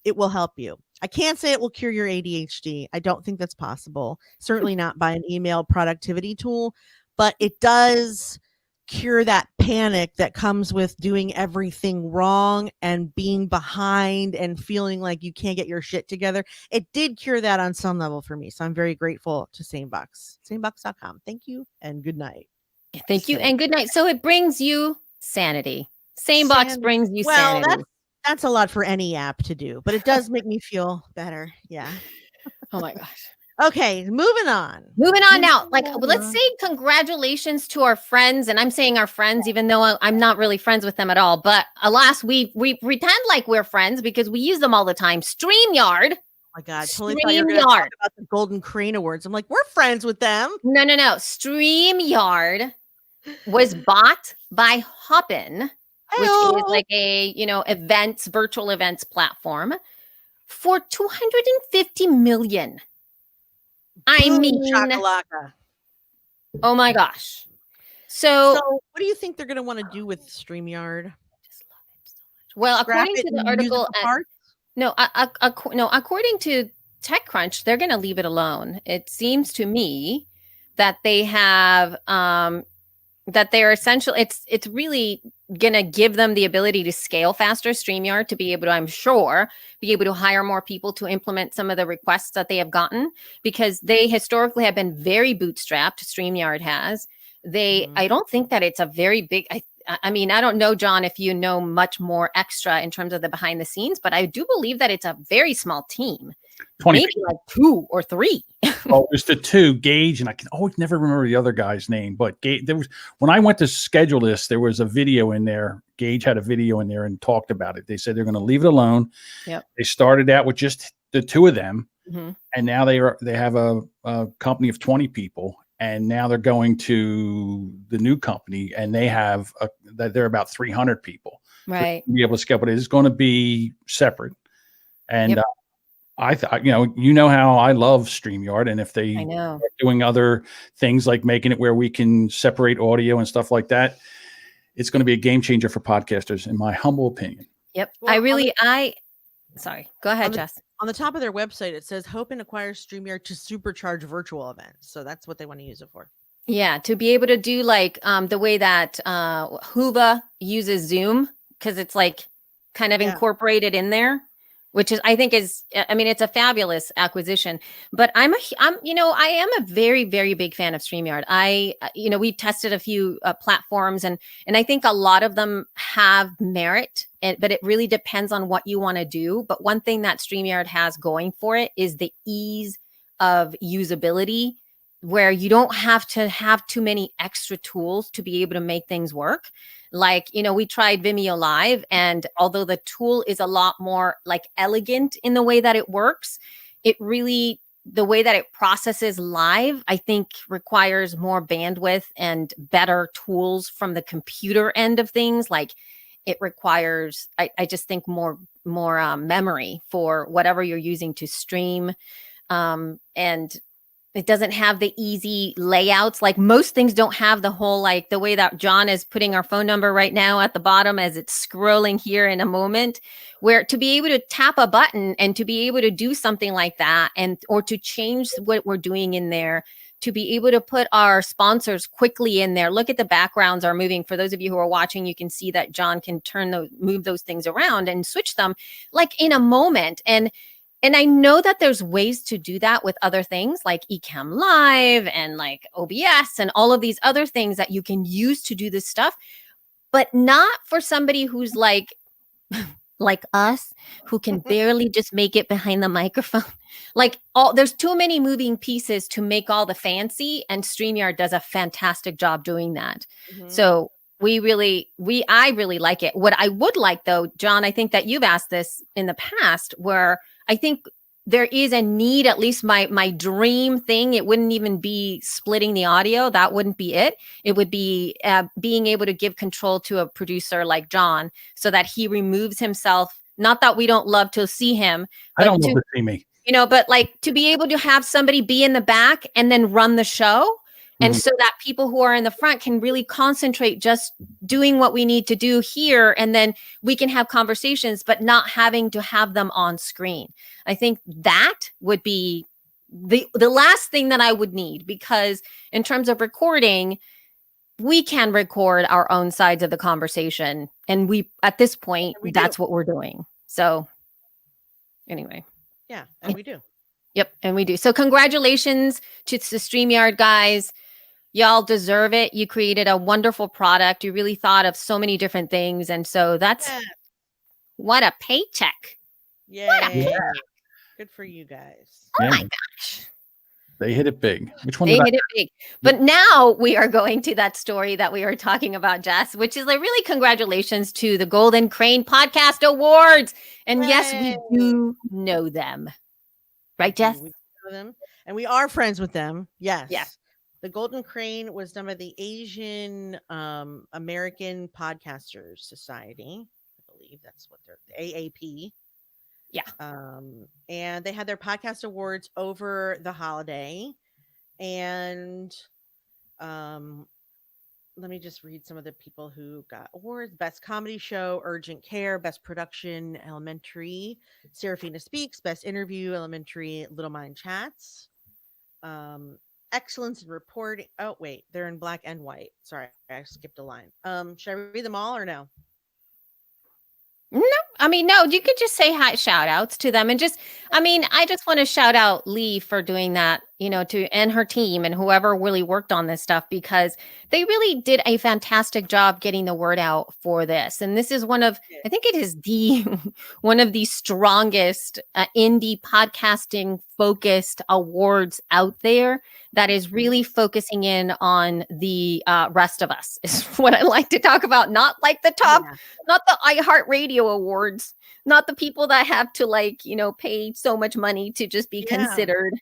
it will help you. I can't say it will cure your ADHD. I don't think that's possible. Certainly not by an email productivity tool, but it does cure that panic that comes with doing everything wrong and being behind and feeling like you can't get your shit together. It did cure that on some level for me. So I'm very grateful to SaneBox. Sanebox.com. Thank you and good night. Thank you and good night. So it brings you sanity. SaneBox brings you sanity. That's a lot for any app to do, but it does make me feel better. Yeah. Oh my gosh. Okay, moving on now. Like, let's say congratulations to our friends. And I'm saying our friends, even though I'm not really friends with them at all. But alas, we pretend like we're friends because we use them all the time. StreamYard. Oh my God. Totally thought you were going to talk about the Golden Crane Awards. I'm like, we're friends with them. No. StreamYard was bought by Hopin, which is like a, virtual events platform, for $250 million. I mean, Chakalaka. Oh my gosh. So what do you think they're going to want to do with StreamYard? Just love it so much. Well, according to the article, according to TechCrunch, they're going to leave it alone. It seems to me that they have, that they're essentially, it's really going to give them the ability to scale faster, StreamYard, to be able to, I'm sure, be able to hire more people to implement some of the requests that they have gotten, because they historically have been very bootstrapped. StreamYard has. I don't think that it's a very big, I mean, I don't know, John, if you know much more extra in terms of the behind the scenes, but I do believe that it's a very small team. 20 maybe like 2 or 3. Oh, there's the 2, Gage, and I can always never remember the other guy's name. But there was, when I went to schedule this, there was a video in there. Gage had a video in there and talked about it. They said they're going to leave it alone. Yep. They started out with just the 2 of them, mm-hmm. and now they have a company of 20 people, and now they're going to the new company, and they have they're about 300 people. Right. To be able to scale, but it is going to be separate, and. Yep. I thought, how I love StreamYard, and if they are doing other things like making it where we can separate audio and stuff like that, it's going to be a game changer for podcasters, in my humble opinion. Yep. Well, sorry, go ahead, Jess. On the top of their website, it says Hopin acquires StreamYard to supercharge virtual events. So that's what they want to use it for. Yeah. To be able to do like the way that Huva uses Zoom, because it's like kind of incorporated in there. which is, I think is, I mean, it's a fabulous acquisition, but I am a very, very big fan of StreamYard. We tested a few platforms and I think a lot of them have merit, but it really depends on what you want to do. But one thing that StreamYard has going for it is the ease of usability, where you don't have to have too many extra tools to be able to make things work. Like, we tried Vimeo Live, and although the tool is a lot more like elegant in the way that it works, it really, the way that it processes live, I think requires more bandwidth and better tools from the computer end of things. Like it requires, I just think more memory for whatever you're using to stream. And it doesn't have the easy layouts. Like most things don't have the whole, like the way that John is putting our phone number right now at the bottom as it's scrolling here in a moment, where to be able to tap a button and to be able to do something like that, or to change what we're doing in there, to be able to put our sponsors quickly in there. Look at the backgrounds are moving. For those of you who are watching, you can see that John can move those things around and switch them like in a moment. And I know that there's ways to do that with other things like Ecamm Live and like OBS and all of these other things that you can use to do this stuff, but not for somebody who's like us, who can barely just make it behind the microphone. There's too many moving pieces to make all the fancy, and StreamYard does a fantastic job doing that. Mm-hmm. So I really like it. What I would like though, John, I think that you've asked this in the past, where I think there is a need, at least my dream thing, it wouldn't even be splitting the audio. That wouldn't be it. It would be being able to give control to a producer like John so that he removes himself. Not that we don't love to see him. I don't love to see me. But like to be able to have somebody be in the back and then run the show. And so that people who are in the front can really concentrate just doing what we need to do here. And then we can have conversations, but not having to have them on screen. I think that would be the last thing that I would need, because in terms of recording, we can record our own sides of the conversation. And at this point, that's what we're doing. So anyway. Yeah, and we do. Yep, and we do. So congratulations to the StreamYard guys. Y'all deserve it. You created a wonderful product. You really thought of so many different things. And so that's what a paycheck. Yay. Good for you guys. Oh my gosh. They hit it big. Which one? They hit it big. But now we are going to that story that we were talking about, Jess, which is like really congratulations to the Golden Crane Podcast Awards. And yes, we do know them. Right, Jess? We know them. And we are friends with them. Yes. Yeah. The Golden Crane was done by the Asian American Podcasters Society. I believe that's what they're, the AAP. Yeah. And they had their podcast awards over the holiday. And let me just read some of the people who got awards. Best Comedy Show, Urgent Care. Best Production, Elementary. Serafina Speaks. Best Interview, Elementary. Little Mind Chats. Excellence in Reporting. Oh, wait. They're in black and white. Sorry, I skipped a line. Should I read them all or no? No, I mean, no, you could just say hi, shout outs to them. And just, I mean, I just want to shout out Lee for doing that, and her team and whoever really worked on this stuff, because they really did a fantastic job getting the word out for this. And this is I think it is one of the strongest indie podcasting focused awards out there that is really focusing in on the rest of us, is what I like to talk about. Not like the top, not the iHeartRadio awards, not the people that have to pay so much money to just be considered.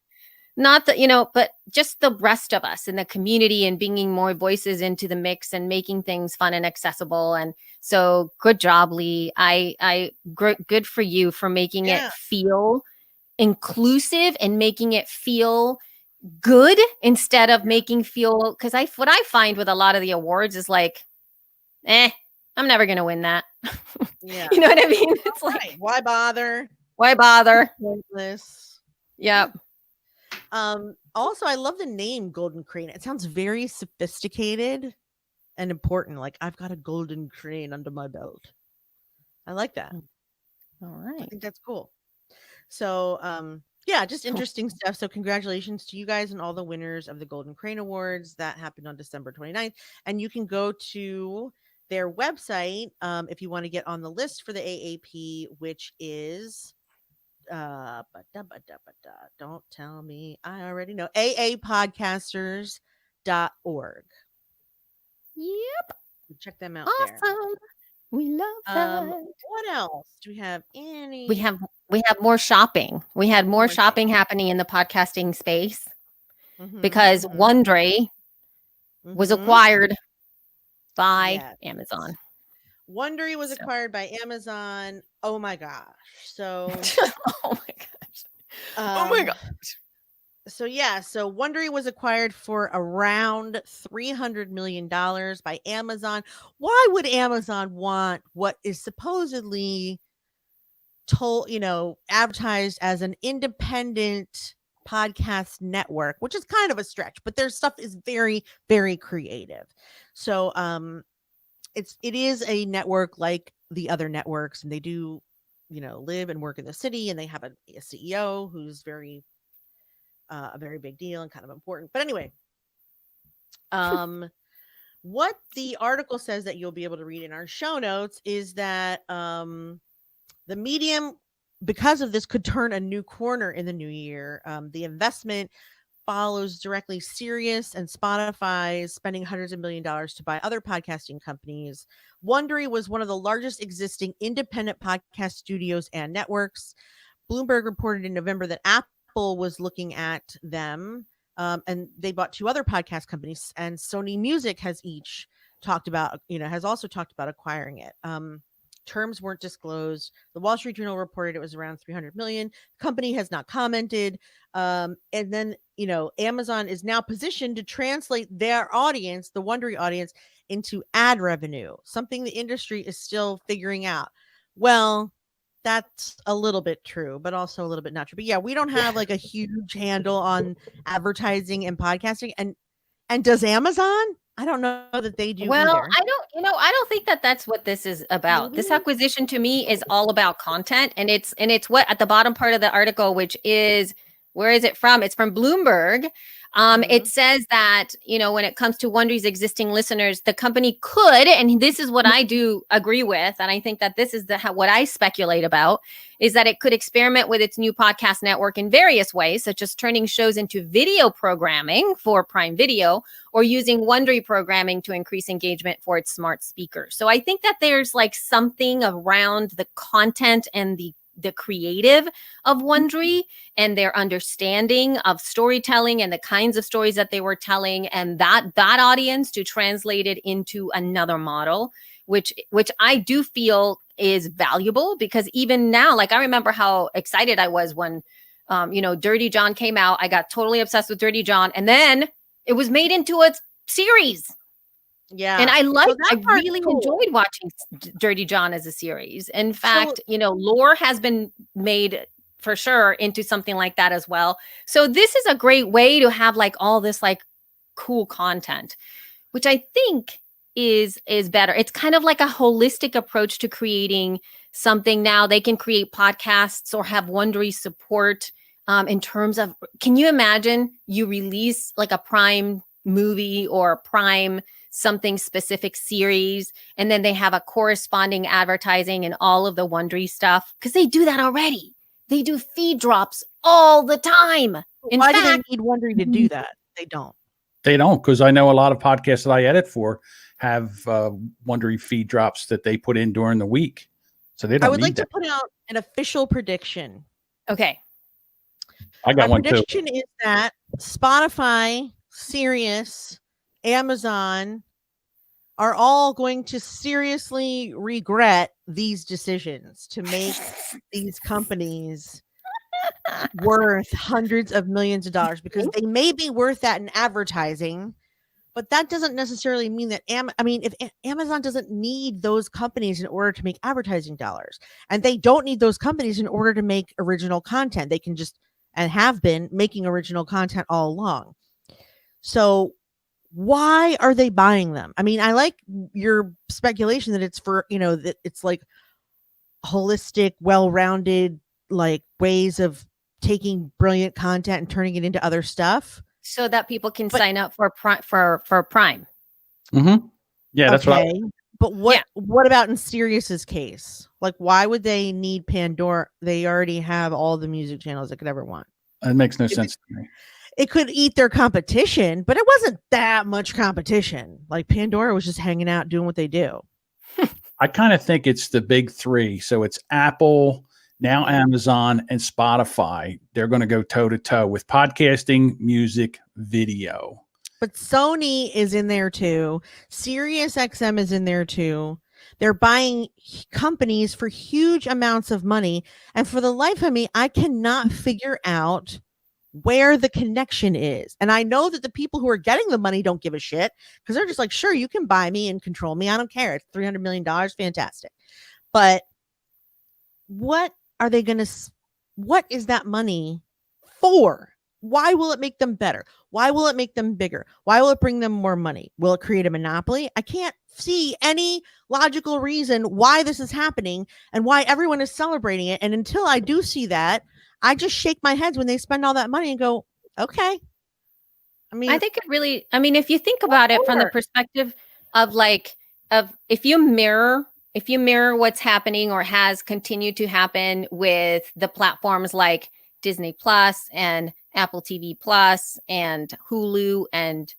Not that, but just the rest of us in the community, and bringing more voices into the mix and making things fun and accessible. And so good job, Lee. Good for you for making it feel inclusive and making it feel good instead of making feel, because what I find with a lot of the awards is like, I'm never going to win that. Yeah. You know what I mean? It's like, why bother? Why bother? Pointless. Yep. Also, I love the name Golden Crane. It sounds very sophisticated and important. Like, I've got a golden crane under my belt. I like that. All right. I think that's cool. So yeah, just interesting stuff. So congratulations to you guys and all the winners of the Golden Crane Awards. That happened on December 29th. And you can go to their website if you want to get on the list for the AAP, which is don't tell me, I already know, aapodcasters.org. Yep. Check them out Awesome. there. We love that. What else? Do we have any? We have more shopping. We had more shopping happening in the podcasting space because Wondery was acquired by Amazon. Wondery was acquired by Amazon. Oh my gosh. So oh my gosh. So Wondery was acquired for around $300 million by Amazon. Why would Amazon want what is supposedly advertised as an independent podcast network, which is kind of a stretch, but their stuff is very, very creative. So it is a network like the other networks, and they do, live and work in the city, and they have a CEO who's very a very big deal and kind of important. But anyway, what the article says that you'll be able to read in our show notes is that the medium, because of this, could turn a new corner in the new year. The investment follows directly Sirius and Spotify spending hundreds of millions of dollars to buy other podcasting companies. Wondery was one of the largest existing independent podcast studios and networks. Bloomberg reported in November that Apple was looking at them, and they bought two other podcast companies, and Sony Music has also talked about acquiring it. Terms weren't disclosed. The Wall Street Journal reported it was around 300 million. The company has not commented. And then, Amazon is now positioned to translate their audience, the Wondery audience, into ad revenue, something the industry is still figuring out. Well, that's a little bit true, but also a little bit not true. But yeah, we don't have like a huge handle on advertising and podcasting. And does Amazon? I don't know that they do. Well, either. I don't think that that's what this is about. Maybe. This acquisition to me is all about content, and it's what at the bottom part of the article, which is, where is it from? It's from Bloomberg. It says that, when it comes to Wondery's existing listeners, the company could, and this is what I do agree with, and I think that this is what I speculate about, is that it could experiment with its new podcast network in various ways, such as turning shows into video programming for Prime Video, or using Wondery programming to increase engagement for its smart speakers. So I think that there's like something around the content and the creative of Wondery and their understanding of storytelling and the kinds of stories that they were telling, and that audience to translate it into another model, which I do feel is valuable, because even now, like I remember how excited I was when, Dirty John came out. I got totally obsessed with Dirty John, and then it was made into a series. Yeah. And I really enjoyed watching Dirty John as a series. In fact, lore has been made for sure into something like that as well. So this is a great way to have like all this like cool content, which I think is better. It's kind of like a holistic approach to creating something. Now they can create podcasts or have Wondery support in terms of, can you imagine you release like a Prime movie or a Prime something specific series, and then they have a corresponding advertising and all of the Wondery stuff, because they do that already. They do feed drops all the time. Why do they need Wondery to do that? They don't, because I know a lot of podcasts that I edit for have Wondery feed drops that they put in during the week. So they don't. I would like to put out an official prediction. Okay. I got one too. My prediction is that Spotify, Sirius, Amazon are all going to seriously regret these decisions to make these companies worth hundreds of millions of dollars, because they may be worth that in advertising, but that doesn't necessarily mean that if Amazon doesn't need those companies in order to make advertising dollars, and they don't need those companies in order to make original content. They can just, and have been, making original content all along. So why are they buying them? I mean, I like your speculation that it's for, that it's like holistic, well-rounded, like ways of taking brilliant content and turning it into other stuff so that people can sign up for Prime. Mm-hmm. Yeah, that's okay. But what about in Sirius's case? Like, why would they need Pandora? They already have all the music channels they could ever want. It makes no sense to me. It could eat their competition, but it wasn't that much competition. Like Pandora was just hanging out doing what they do. I kind of think it's the big three. So it's Apple, now Amazon, and Spotify. They're going to go toe to toe with podcasting, music, video. But Sony is in there too. Sirius XM is in there too. They're buying companies for huge amounts of money. And for the life of me, I cannot figure out where the connection is. And I know that the people who are getting the money don't give a shit because they're just like, sure, you can buy me and control me. I don't care. It's $300 million. Fantastic. But what are they going to, what is that money for? Why will it make them better? Why will it make them bigger? Why will it bring them more money? Will it create a monopoly? I can't see any logical reason why this is happening and why everyone is celebrating it. And until I do see that, I just shake my head when they spend all that money and go, okay. I mean, I think it really, I mean, if you think about it from the perspective of if you mirror what's happening or has continued to happen with the platforms like Disney Plus and Apple TV Plus and Hulu and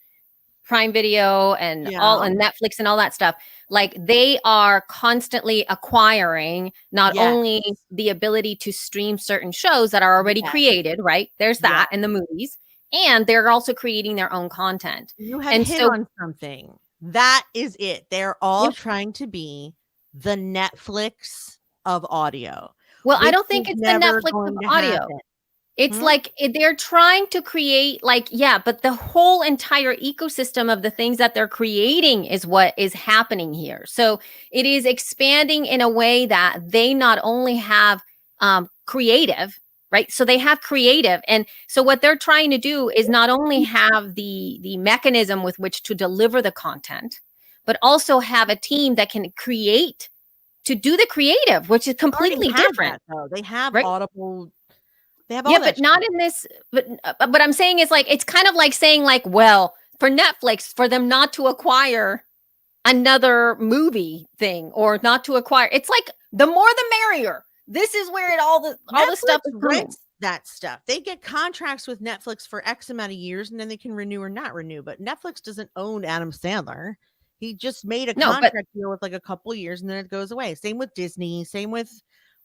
Prime Video and and Netflix and all that stuff, like they are constantly acquiring not only the ability to stream certain shows that are already created, right? There's that in the movies, and they're also creating their own content. You have hit on something. That is it. They're all trying to be the Netflix of audio. Well, I don't think it's the Netflix of audio. It's like they're trying to create but the whole entire ecosystem of the things that they're creating is what is happening here. So it is expanding in a way that they not only have creative, right? So they have creative. And so what they're trying to do is not only have the mechanism with which to deliver the content, but also have a team that can create to do the creative, which is completely different. They have Audible. They have but not in this. But I'm saying is like it's kind of like saying like, well, for Netflix, for them not to acquire another movie thing or not to acquire, it's like the more the merrier. This is where all the stuff is rents that stuff. They get contracts with Netflix for X amount of years, and then they can renew or not renew. But Netflix doesn't own Adam Sandler. He just made a contract deal with like a couple of years, and then it goes away. Same with Disney. Same with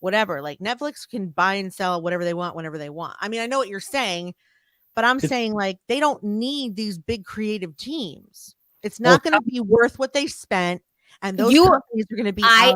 whatever. Like Netflix can buy and sell whatever they want whenever they want. I mean, I know what you're saying, but I'm saying like they don't need these big creative teams. It's not going to be worth what they spent, and those companies are going to be. I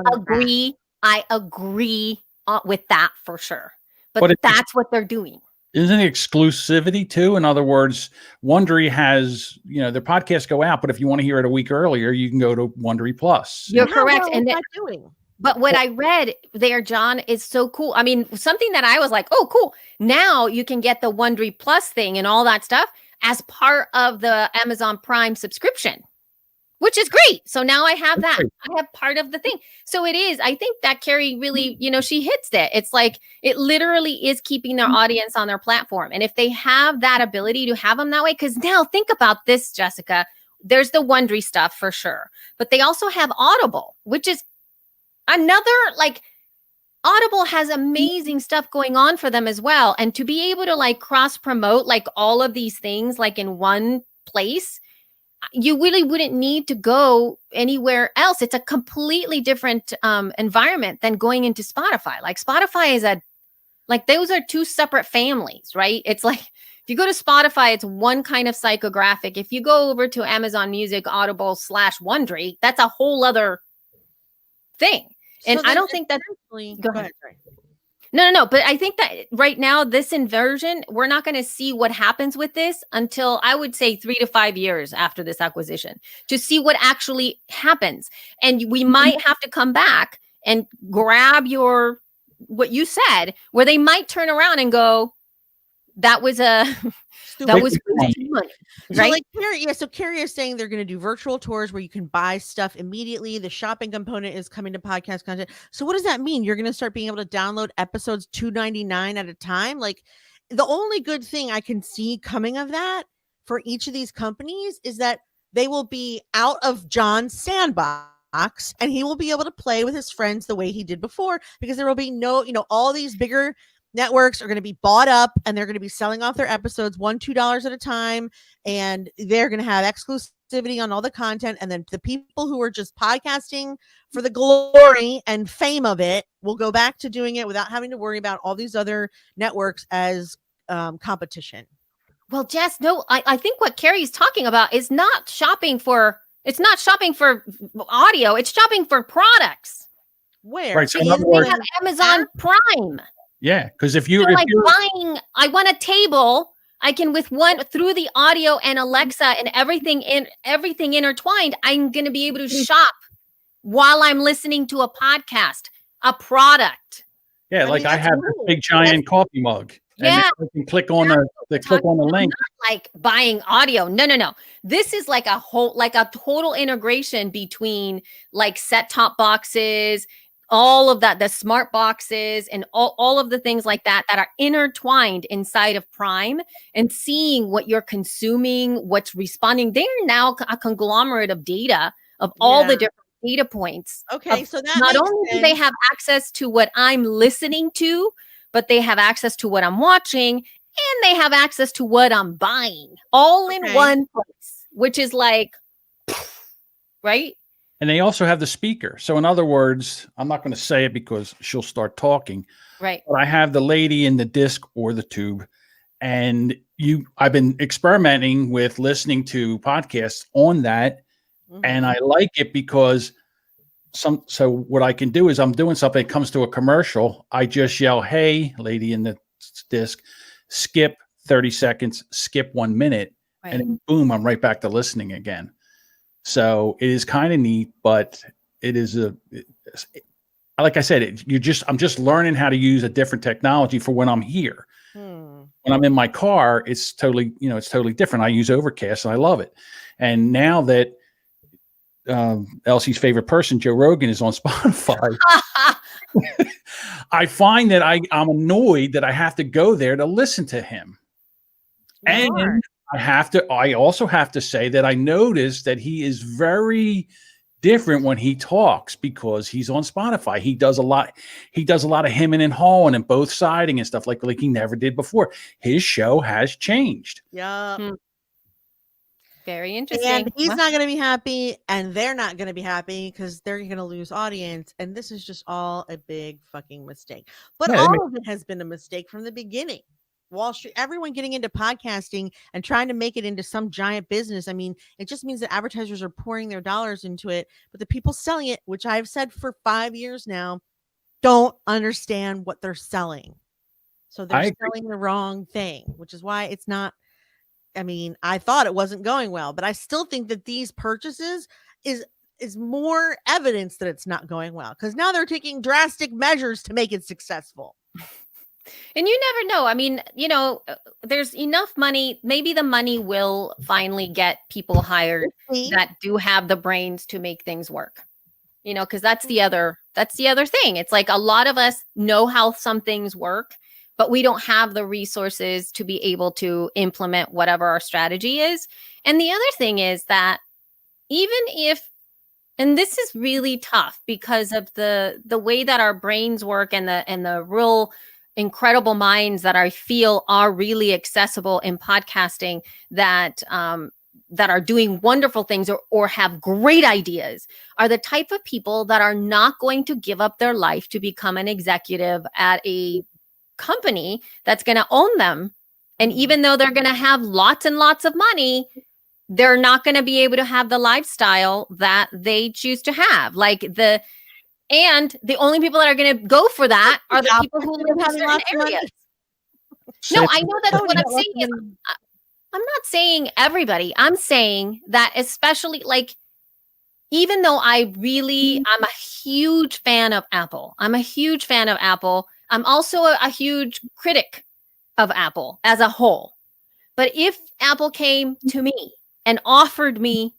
agree with that for sure. But that's what they're doing. Isn't it exclusivity too? In other words, Wondery has, their podcasts go out, but if you want to hear it a week earlier, you can go to Wondery Plus. You're correct. And they're doing. But what I read there, John, is so cool. I mean, something that I was like, oh, cool. Now you can get the Wondery Plus thing and all that stuff as part of the Amazon Prime subscription, which is great. So now I have that. I have part of the thing. So it is. I think that Carrie really, she hits it. It's like it literally is keeping their audience on their platform. And if they have that ability to have them that way, because now think about this, Jessica, there's the Wondery stuff for sure. But they also have Audible, which is another Audible has amazing stuff going on for them as well. And to be able to cross promote all of these things in one place, you really wouldn't need to go anywhere else. It's a completely different environment than going into Spotify. Spotify is those are two separate families, right? It's like if you go to Spotify, it's one kind of psychographic. If you go over to Amazon Music, Audible / Wondery, that's a whole other thing. And I don't think that. Go ahead. No. But I think that right now, this inversion, we're not going to see what happens with this until I would say 3 to 5 years after this acquisition to see what actually happens. And we might have to come back and grab what you said, where they might turn around and go, that was a That was money, right? So Carrie is saying they're going to do virtual tours where you can buy stuff immediately. The shopping component is coming to podcast content. So what does that mean? You're going to start being able to download episodes $2.99 at a time? Like, the only good thing I can see coming of that for each of these companies is that they will be out of John's sandbox and he will be able to play with his friends the way he did before, because there will be no, all these bigger networks are going to be bought up and they're going to be selling off their episodes $1-2 at a time, and they're going to have exclusivity on all the content. And then the people who are just podcasting for the glory and fame of it will go back to doing it without having to worry about all these other networks as competition. Well, Jess, no, I think what Carrie's talking about is not shopping for audio. It's shopping for products. Where? Right. So they have Amazon Prime. Yeah, because if you're buying, I want a table. I can through the audio and Alexa and everything intertwined. I'm going to be able to shop while I'm listening to a podcast, a product. Yeah, like I have this big giant coffee mug. Yeah, and you can click on the link. Not like buying audio. No. This is like a total integration between like set-top boxes, all of that, the smart boxes, and all of the things like that are intertwined inside of Prime, and seeing what you're consuming, what's responding. They're now a conglomerate of data of all the different data points. Okay, so that not only do they have access to what I'm listening to, but they have access to what I'm watching, and they have access to what I'm buying, all in one place, which is like, right? And they also have the speaker. So in other words, I'm not going to say it because she'll start talking. Right. But I have the lady in the disc or the tube, and I've been experimenting with listening to podcasts on that. Mm-hmm. And I like it because so what I can do is I'm doing something, it comes to a commercial. I just yell, "Hey, lady in the disc, skip 30 seconds, skip 1 minute." Right. And then boom, I'm right back to listening again. So it is kind of neat, but it is like I said, I'm just learning how to use a different technology for when I'm here. When I'm in my car, it's totally different. I use Overcast and I love it. And now that Elsie's favorite person, Joe Rogan, is on Spotify, I find that I'm annoyed that I have to go there to listen to him. And I also have to say that I noticed that he is very different when he talks because he's on Spotify. He does a lot of hemming and hawing and both siding and stuff like he never did before. His show has changed. Yeah. Very interesting. And he's not going to be happy, and they're not going to be happy because they're going to lose audience. And this is just all a big fucking mistake. But all of it has been a mistake from the beginning. Wall Street, everyone getting into podcasting and trying to make it into some giant business. I mean, it just means that advertisers are pouring their dollars into it, but the people selling it, which I've said for 5 years now, don't understand what they're selling. So they're selling the wrong thing, which is why it's not. I mean, I thought it wasn't going well, but I still think that these purchases is more evidence that it's not going well, because now they're taking drastic measures to make it successful. And you never know. I mean, there's enough money. Maybe the money will finally get people hired that do have the brains to make things work. Because that's the other thing. It's like a lot of us know how some things work, but we don't have the resources to be able to implement whatever our strategy is. And the other thing is that even if, and this is really tough because of the way that our brains work and the real incredible minds that I feel are really accessible in podcasting that are doing wonderful things or have great ideas are the type of people that are not going to give up their life to become an executive at a company that's going to own them. And even though they're going to have lots and lots of money, they're not going to be able to have the lifestyle that they choose to have. And the only people that are going to go for that are the people who live in certain areas. No, I know that's what I'm saying. I'm not saying everybody. I'm saying that especially even though I'm a huge fan of Apple. I'm also a huge critic of Apple as a whole. But if Apple came to me and offered me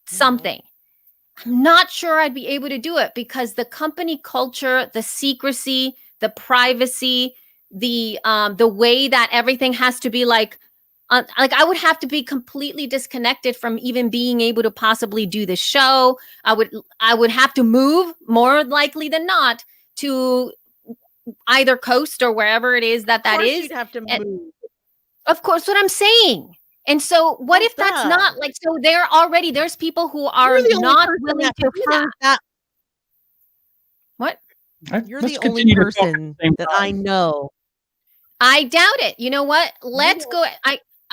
something, I'm not sure I'd be able to do it because the company culture, the secrecy, the privacy, the way that everything has to be like I would have to be completely disconnected from even being able to possibly do the show. I would have to move more likely than not to either coast or wherever it is that is. You'd have to move. Of course, what I'm saying. And so what if that's not like, so there's people who are not willing to do that. What? You're the only person that I know. I doubt it. You know what? Let's go.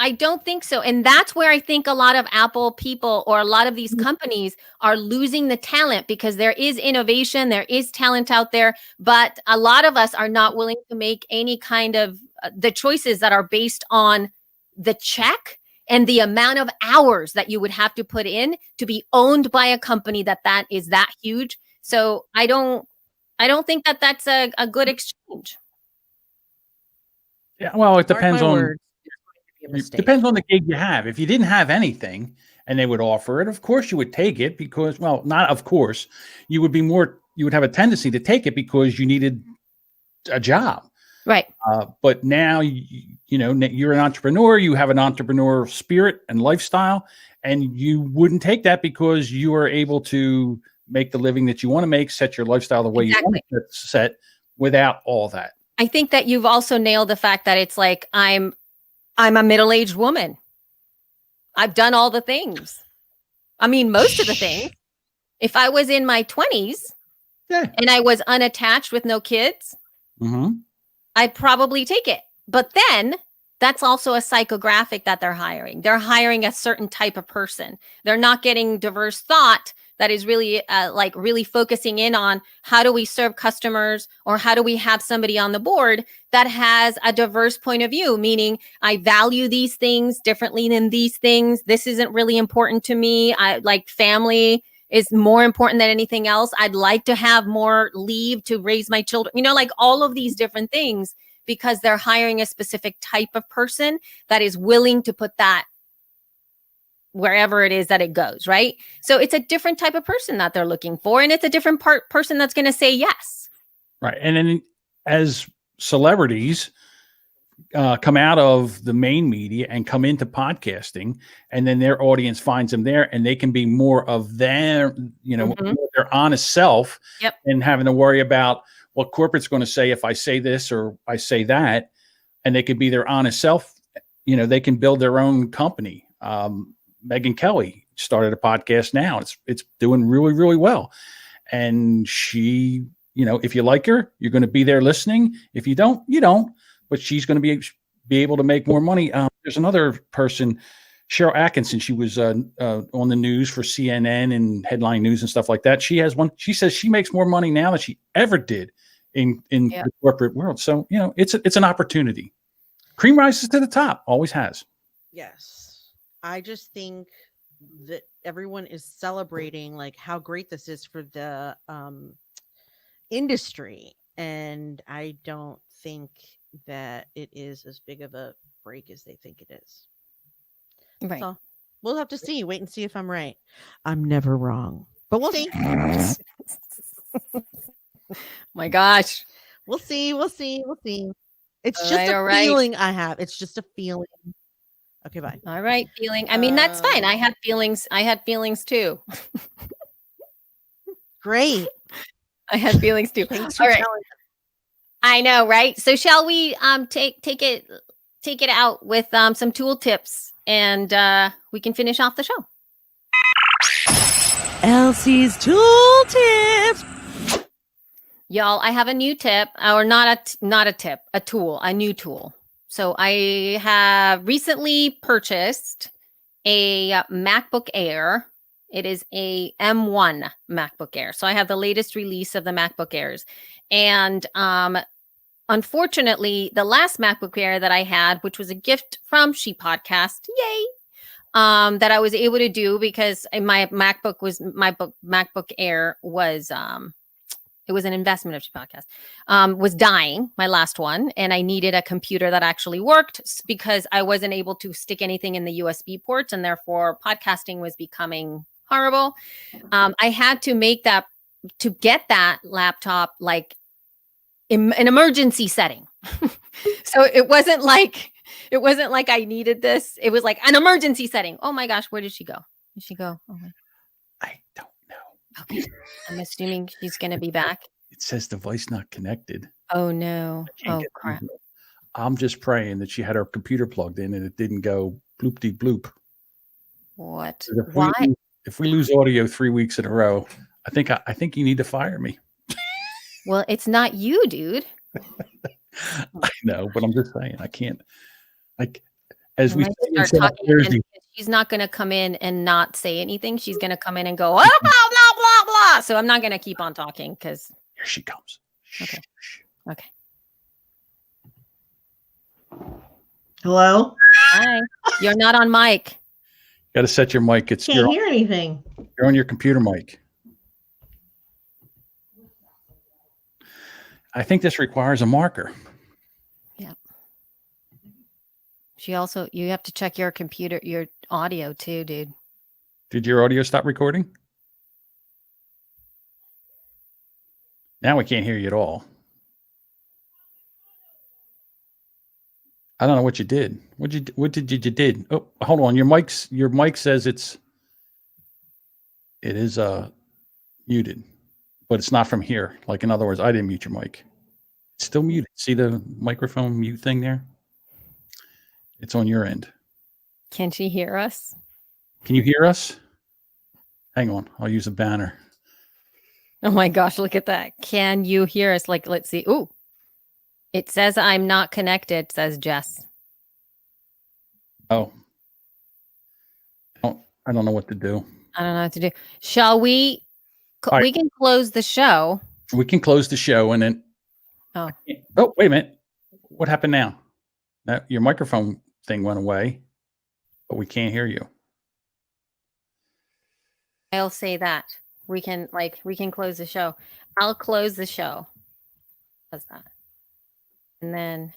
I don't think so. And that's where I think a lot of Apple people or a lot of these companies are losing the talent because there is innovation, there is talent out there, but a lot of us are not willing to make any kind of the choices that are based on the check and the amount of hours that you would have to put in to be owned by a company that is that huge. So I don't think that that's a good exchange. Yeah, well, it depends on the gig you have. If you didn't have anything and they would offer it, of course you would take it because, well, not of course, you would have a tendency to take it because you needed a job. Right. But now, you're an entrepreneur, you have an entrepreneur spirit and lifestyle, and you wouldn't take that because you are able to make the living that you want to make, set your lifestyle the way you want to set without all that. I think that you've also nailed the fact that it's like, I'm a middle-aged woman. I've done all the things. I mean, most of the things. If I was in my 20s and I was unattached with no kids, I'd probably take it. But then that's also a psychographic that they're hiring. They're hiring a certain type of person. They're not getting diverse thought that is really really focusing in on how do we serve customers or how do we have somebody on the board that has a diverse point of view, meaning I value these things differently than these things. This isn't really important to me. I like family is more important than anything else. I'd like to have more leave to raise my children, like all of these different things because they're hiring a specific type of person that is willing to put that wherever it is that it goes, right? So it's a different type of person that they're looking for, and it's a different person that's going to say yes. Right. And then as celebrities come out of the main media and come into podcasting, and then their audience finds them there, and they can be more of their, their honest self and having to worry about what corporate's going to say if I say this or I say that, and they can be their honest self. They can build their own company. Megyn Kelly started a podcast now. It's doing really, really well. And she, if you like her, you're going to be there listening. If you don't, you don't. But she's going to be able to make more money. There's another person, Cheryl Atkinson. She was on the news for CNN and headline news and stuff like that. She has one. She says she makes more money now than she ever did in the corporate world. So it's an opportunity. Cream rises to the top. Always has. Yes. I just think that everyone is celebrating like how great this is for the industry. And I don't think that it is as big of a break as they think it is. Right. So we'll have to see. Wait and see if I'm right. I'm never wrong. But we'll see. My gosh. We'll see. It's just a feeling I have. It's just a feeling. Okay, bye. All right, feeling. I mean, that's fine. I had feelings too. Great. I had feelings too. Thanks All right. I know, right? So shall we take it out with some tool tips and we can finish off the show. Elsie's tool tips. Y'all, I have a new tip, or not a tip, a tool, a new tool. So I have recently purchased a MacBook Air. It is a M1 MacBook Air. So I have the latest release of the MacBook Airs. And unfortunately, the last MacBook Air that I had, which was a gift from She Podcast, yay, that I was able to do because my MacBook Air was it was an investment of podcast, was dying, my last one. And I needed a computer that actually worked because I wasn't able to stick anything in the USB ports. And therefore podcasting was becoming horrible. I had to make that, to get that laptop, like in an emergency setting. So it wasn't like I needed this. It was like an emergency setting. Oh my gosh, where did she go? Did she go? Oh my. I don't know. Okay. I'm assuming she's going to be back. It says device not connected. Oh no. Oh crap. I'm just praying that she had her computer plugged in and it didn't go bloop de bloop. What? Why? If we lose audio 3 weeks in a row, I think you need to fire me. Well, it's not you, dude. I know, but I'm just saying I can't. Like, as we start talking, she's not going to come in and not say anything. She's going to come in and go, oh, blah blah blah blah. So I'm not going to keep on talking because here she comes. Okay. Okay. Hello. Hi. You're not on mic. Got to set your mic. Can't hear anything. You're on your computer mic. I think this requires a marker. Yeah. You have to check your computer, your audio too, dude. Did your audio stop recording? Now we can't hear you at all. I don't know what you did. What did you did? Oh, hold on. Your mic says it is muted, but it's not from here. Like, in other words, I didn't mute your mic. It's still muted. See the microphone mute thing there? It's on your end. Can she hear us? Can you hear us? Hang on. I'll use a banner. Oh my gosh, look at that. Can you hear us? Like, let's see. Ooh. It says I'm not connected, says Jess. Oh. I don't know what to do. I don't know what to do. Shall we? Right. We can close the show. We can close the show and then. Oh, wait a minute. What happened now? Now your microphone thing went away, but we can't hear you. I'll say that. We can close the show. I'll close the show. How's that? And then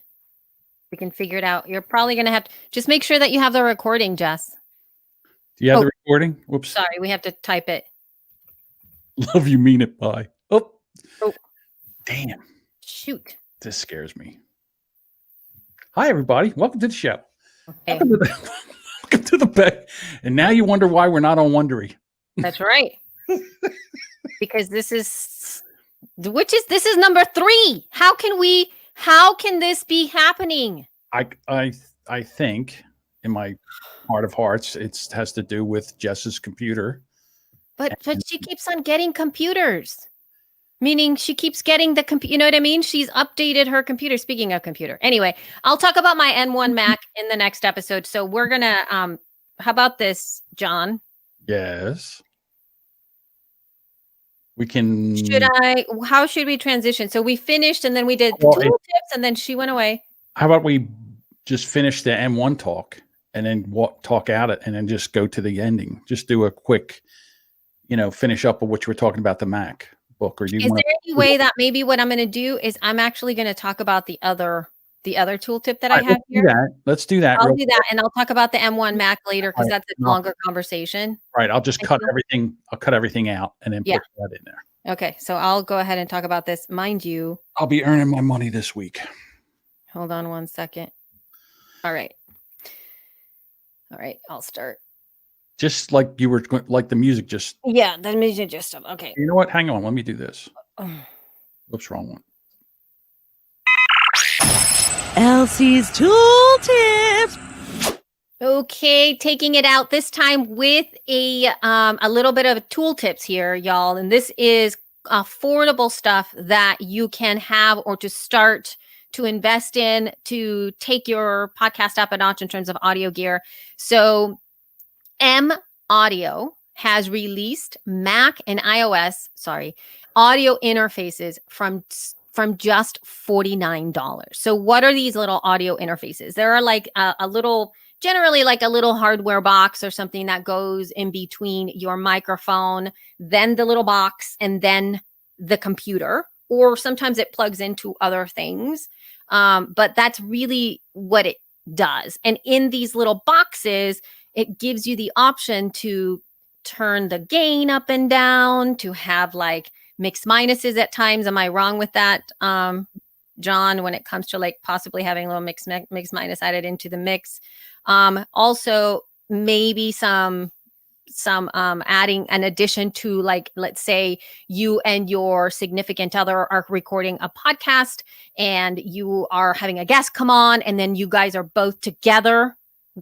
we can figure it out. You're probably going to have to just make sure that you have the recording, Jess. Do you have the recording? Whoops. Sorry, we have to type it. Love you, mean it. Bye. Oh. Damn. Shoot. This scares me. Hi, everybody. Welcome to the show. Okay. Welcome to the bed. And now you wonder why we're not on Wondery. That's right. Because this is number 3. How can this be happening? I think in my heart of hearts, it has to do with Jess's computer. But she keeps on getting computers. Meaning she keeps getting the computer. You know what I mean? She's updated her computer. Speaking of computer. Anyway, I'll talk about my M1 Mac in the next episode. So we're going to, how about this, John? Yes. We can. How should we transition? So we finished and then we did tool tips and then she went away. How about we just finish the M1 talk and then talk out it and then just go to the ending? Just do a quick, finish up of what you were talking about, the Mac book. Or is there any way that maybe what I'm going to do is I'm actually going to talk about the other tooltip that I have here? Let's do that. I'll do that, and I'll talk about the M1 Mac later because that's a longer conversation. Right. I'll just cut everything. I'll cut everything out and then put that in there. Okay. So I'll go ahead and talk about this. Mind you, I'll be earning my money this week. Hold on one second. All right. I'll start. Just like you were, like the music just. Yeah, the music just. Okay. You know what? Hang on. Let me do this. Whoops, wrong one. Elsie's tool tips. Okay, taking it out this time with a little bit of tool tips here, y'all. And this is affordable stuff that you can have or to start to invest in to take your podcast up a notch in terms of audio gear. So M Audio has released Mac and iOS, audio interfaces from just $49. So what are these little audio interfaces? There are like generally like a little hardware box or something that goes in between your microphone, then the little box, and then the computer, or sometimes it plugs into other things. But that's really what it does. And in these little boxes, it gives you the option to turn the gain up and down, to have like mixed minuses at times. Am I wrong with that, John, when it comes to like possibly having a little mixed minus added into the mix? Also maybe some adding an addition to, like, let's say you and your significant other are recording a podcast and you are having a guest come on, and then you guys are both together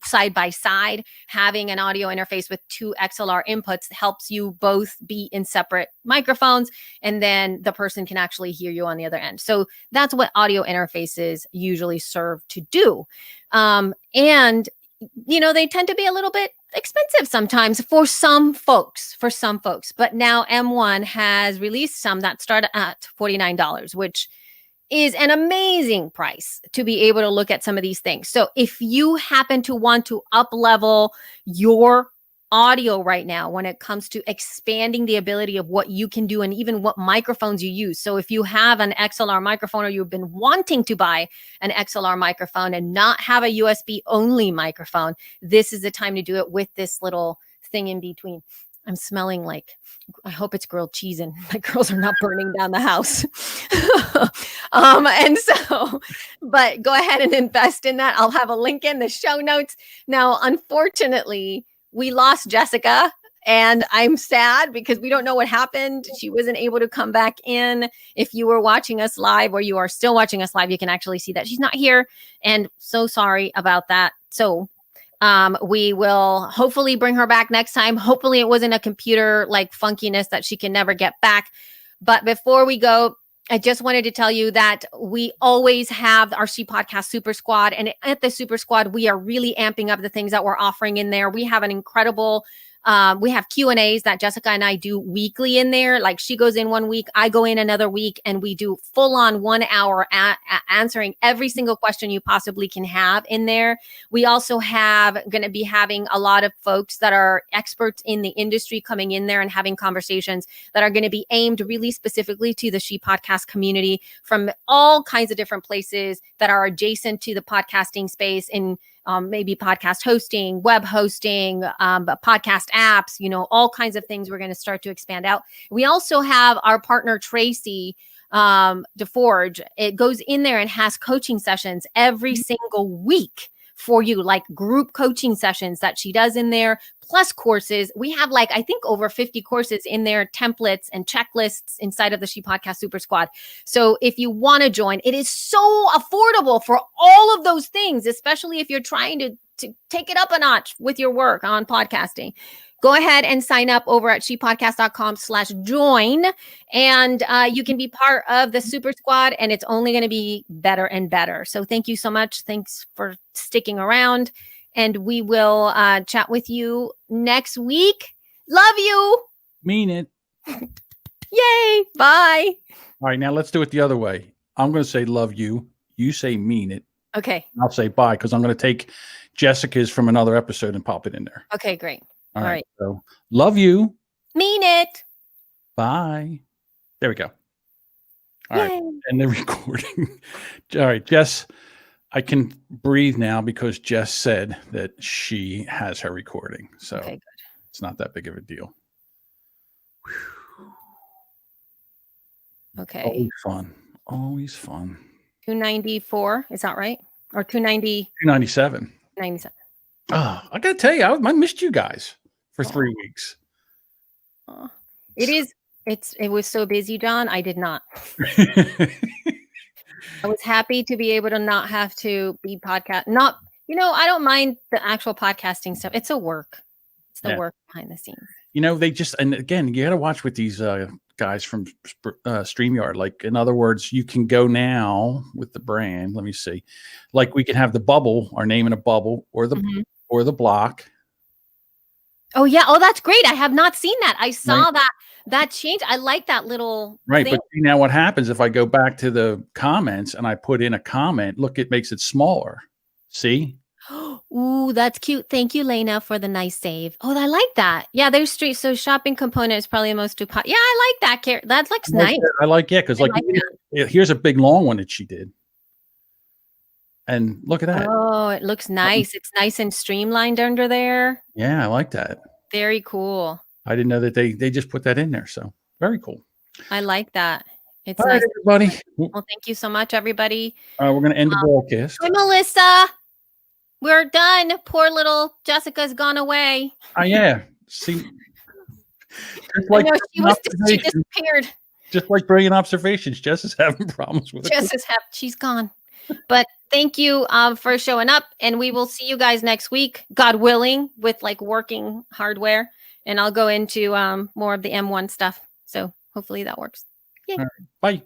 side by side. Having an audio interface with 2 XLR inputs helps you both be in separate microphones, and then the person can actually hear you on the other end. So that's what audio interfaces usually serve to do. And they tend to be a little bit expensive sometimes for some folks, but now M1 has released some that start at $49, which is an amazing price to be able to look at some of these things. So if you happen to want to up level your audio right now when it comes to expanding the ability of what you can do and even what microphones you use. So if you have an XLR microphone, or you've been wanting to buy an XLR microphone and not have a USB only microphone, this is the time to do it with this little thing in between. I'm smelling like, I hope it's grilled cheese and my girls are not burning down the house. And so, but go ahead and invest in that. I'll have a link in the show notes. Now, unfortunately, we lost Jessica, and I'm sad because we don't know what happened. She wasn't able to come back in. If you were watching us live, or you are still watching us live, you can actually see that she's not here, and so sorry about that. So we will hopefully bring her back next time. Hopefully it wasn't a computer like funkiness that she can never get back. But before we go, I just wanted to tell you that we always have our She Podcast Super Squad. And at the Super Squad, we are really amping up the things that we're offering in there. We have an incredible, we have Q&As that Jessica and I do weekly in there. Like, she goes in one week, I go in another week, and we do full on 1 hour answering every single question you possibly can have in there. We also going to be having a lot of folks that are experts in the industry coming in there and having conversations that are going to be aimed really specifically to the She Podcast community from all kinds of different places that are adjacent to the podcasting space, in maybe podcast hosting, web hosting, podcast apps, all kinds of things we're going to start to expand out. We also have our partner, Tracy DeForge. It goes in there and has coaching sessions every single week for you, like group coaching sessions that she does in there, plus courses. We have I think over 50 courses in there, templates and checklists inside of the She Podcast Super Squad. So if you want to join, it is so affordable for all of those things, especially if you're trying to take it up a notch with your work on podcasting. Go ahead and sign up over at shepodcast.com/join, and you can be part of the Super Squad, and it's only going to be better and better. So thank you so much. Thanks for sticking around, and we will chat with you next week. Love you. Mean it. Yay. Bye. All right, now let's do it the other way. I'm going to say love you. You say mean it. Okay. I'll say bye, because I'm going to take Jessica's from another episode and pop it in there. Okay, great. All right. So love you. Mean it. Bye. There we go. All right. And the recording. All right, Jess, I can breathe now because Jess said that she has her recording. So okay, good. It's not that big of a deal. Okay. Always fun. Always fun. 294. Is that right? Or 290? 297. 97. Oh, I got to tell you, I missed you guys for 3 weeks. It was so busy, John. I did not. I was happy to be able to not have to be podcast. I don't mind the actual podcasting stuff. It's a work. It's the work behind the scenes. And again, you got to watch with these guys from StreamYard. Like, in other words, you can go now with the brand. Let me see. Like, we can have the bubble, our name in a bubble, or the block. Oh yeah. Oh, that's great. I have not seen that. I saw that change. I like that little right. thing. But see, now what happens if I go back to the comments and I put in a comment? Look, it makes it smaller. See? Ooh, that's cute. Thank you, Lena, for the nice save. Oh, I like that. Yeah, there's street. So shopping component is probably the most Yeah, I like that. That looks nice. I like it because here's a big long one that she did. And look at that. Oh, it looks nice. It's nice and streamlined under there. Yeah, I like that. Very cool. I didn't know that they just put that in there. So very cool. I like that. It's all nice. Right, everybody. Well, thank you so much, everybody. We're going to end the broadcast. Hi, Melissa. We're done. Poor little Jessica's gone away. Yeah. See, like she disappeared. Just like bringing observations, Jess is having problems with it. She's gone. But thank you for showing up, and we will see you guys next week, God willing, with like working hardware, and I'll go into more of the M1 stuff. So hopefully that works. Yay. All right. Bye.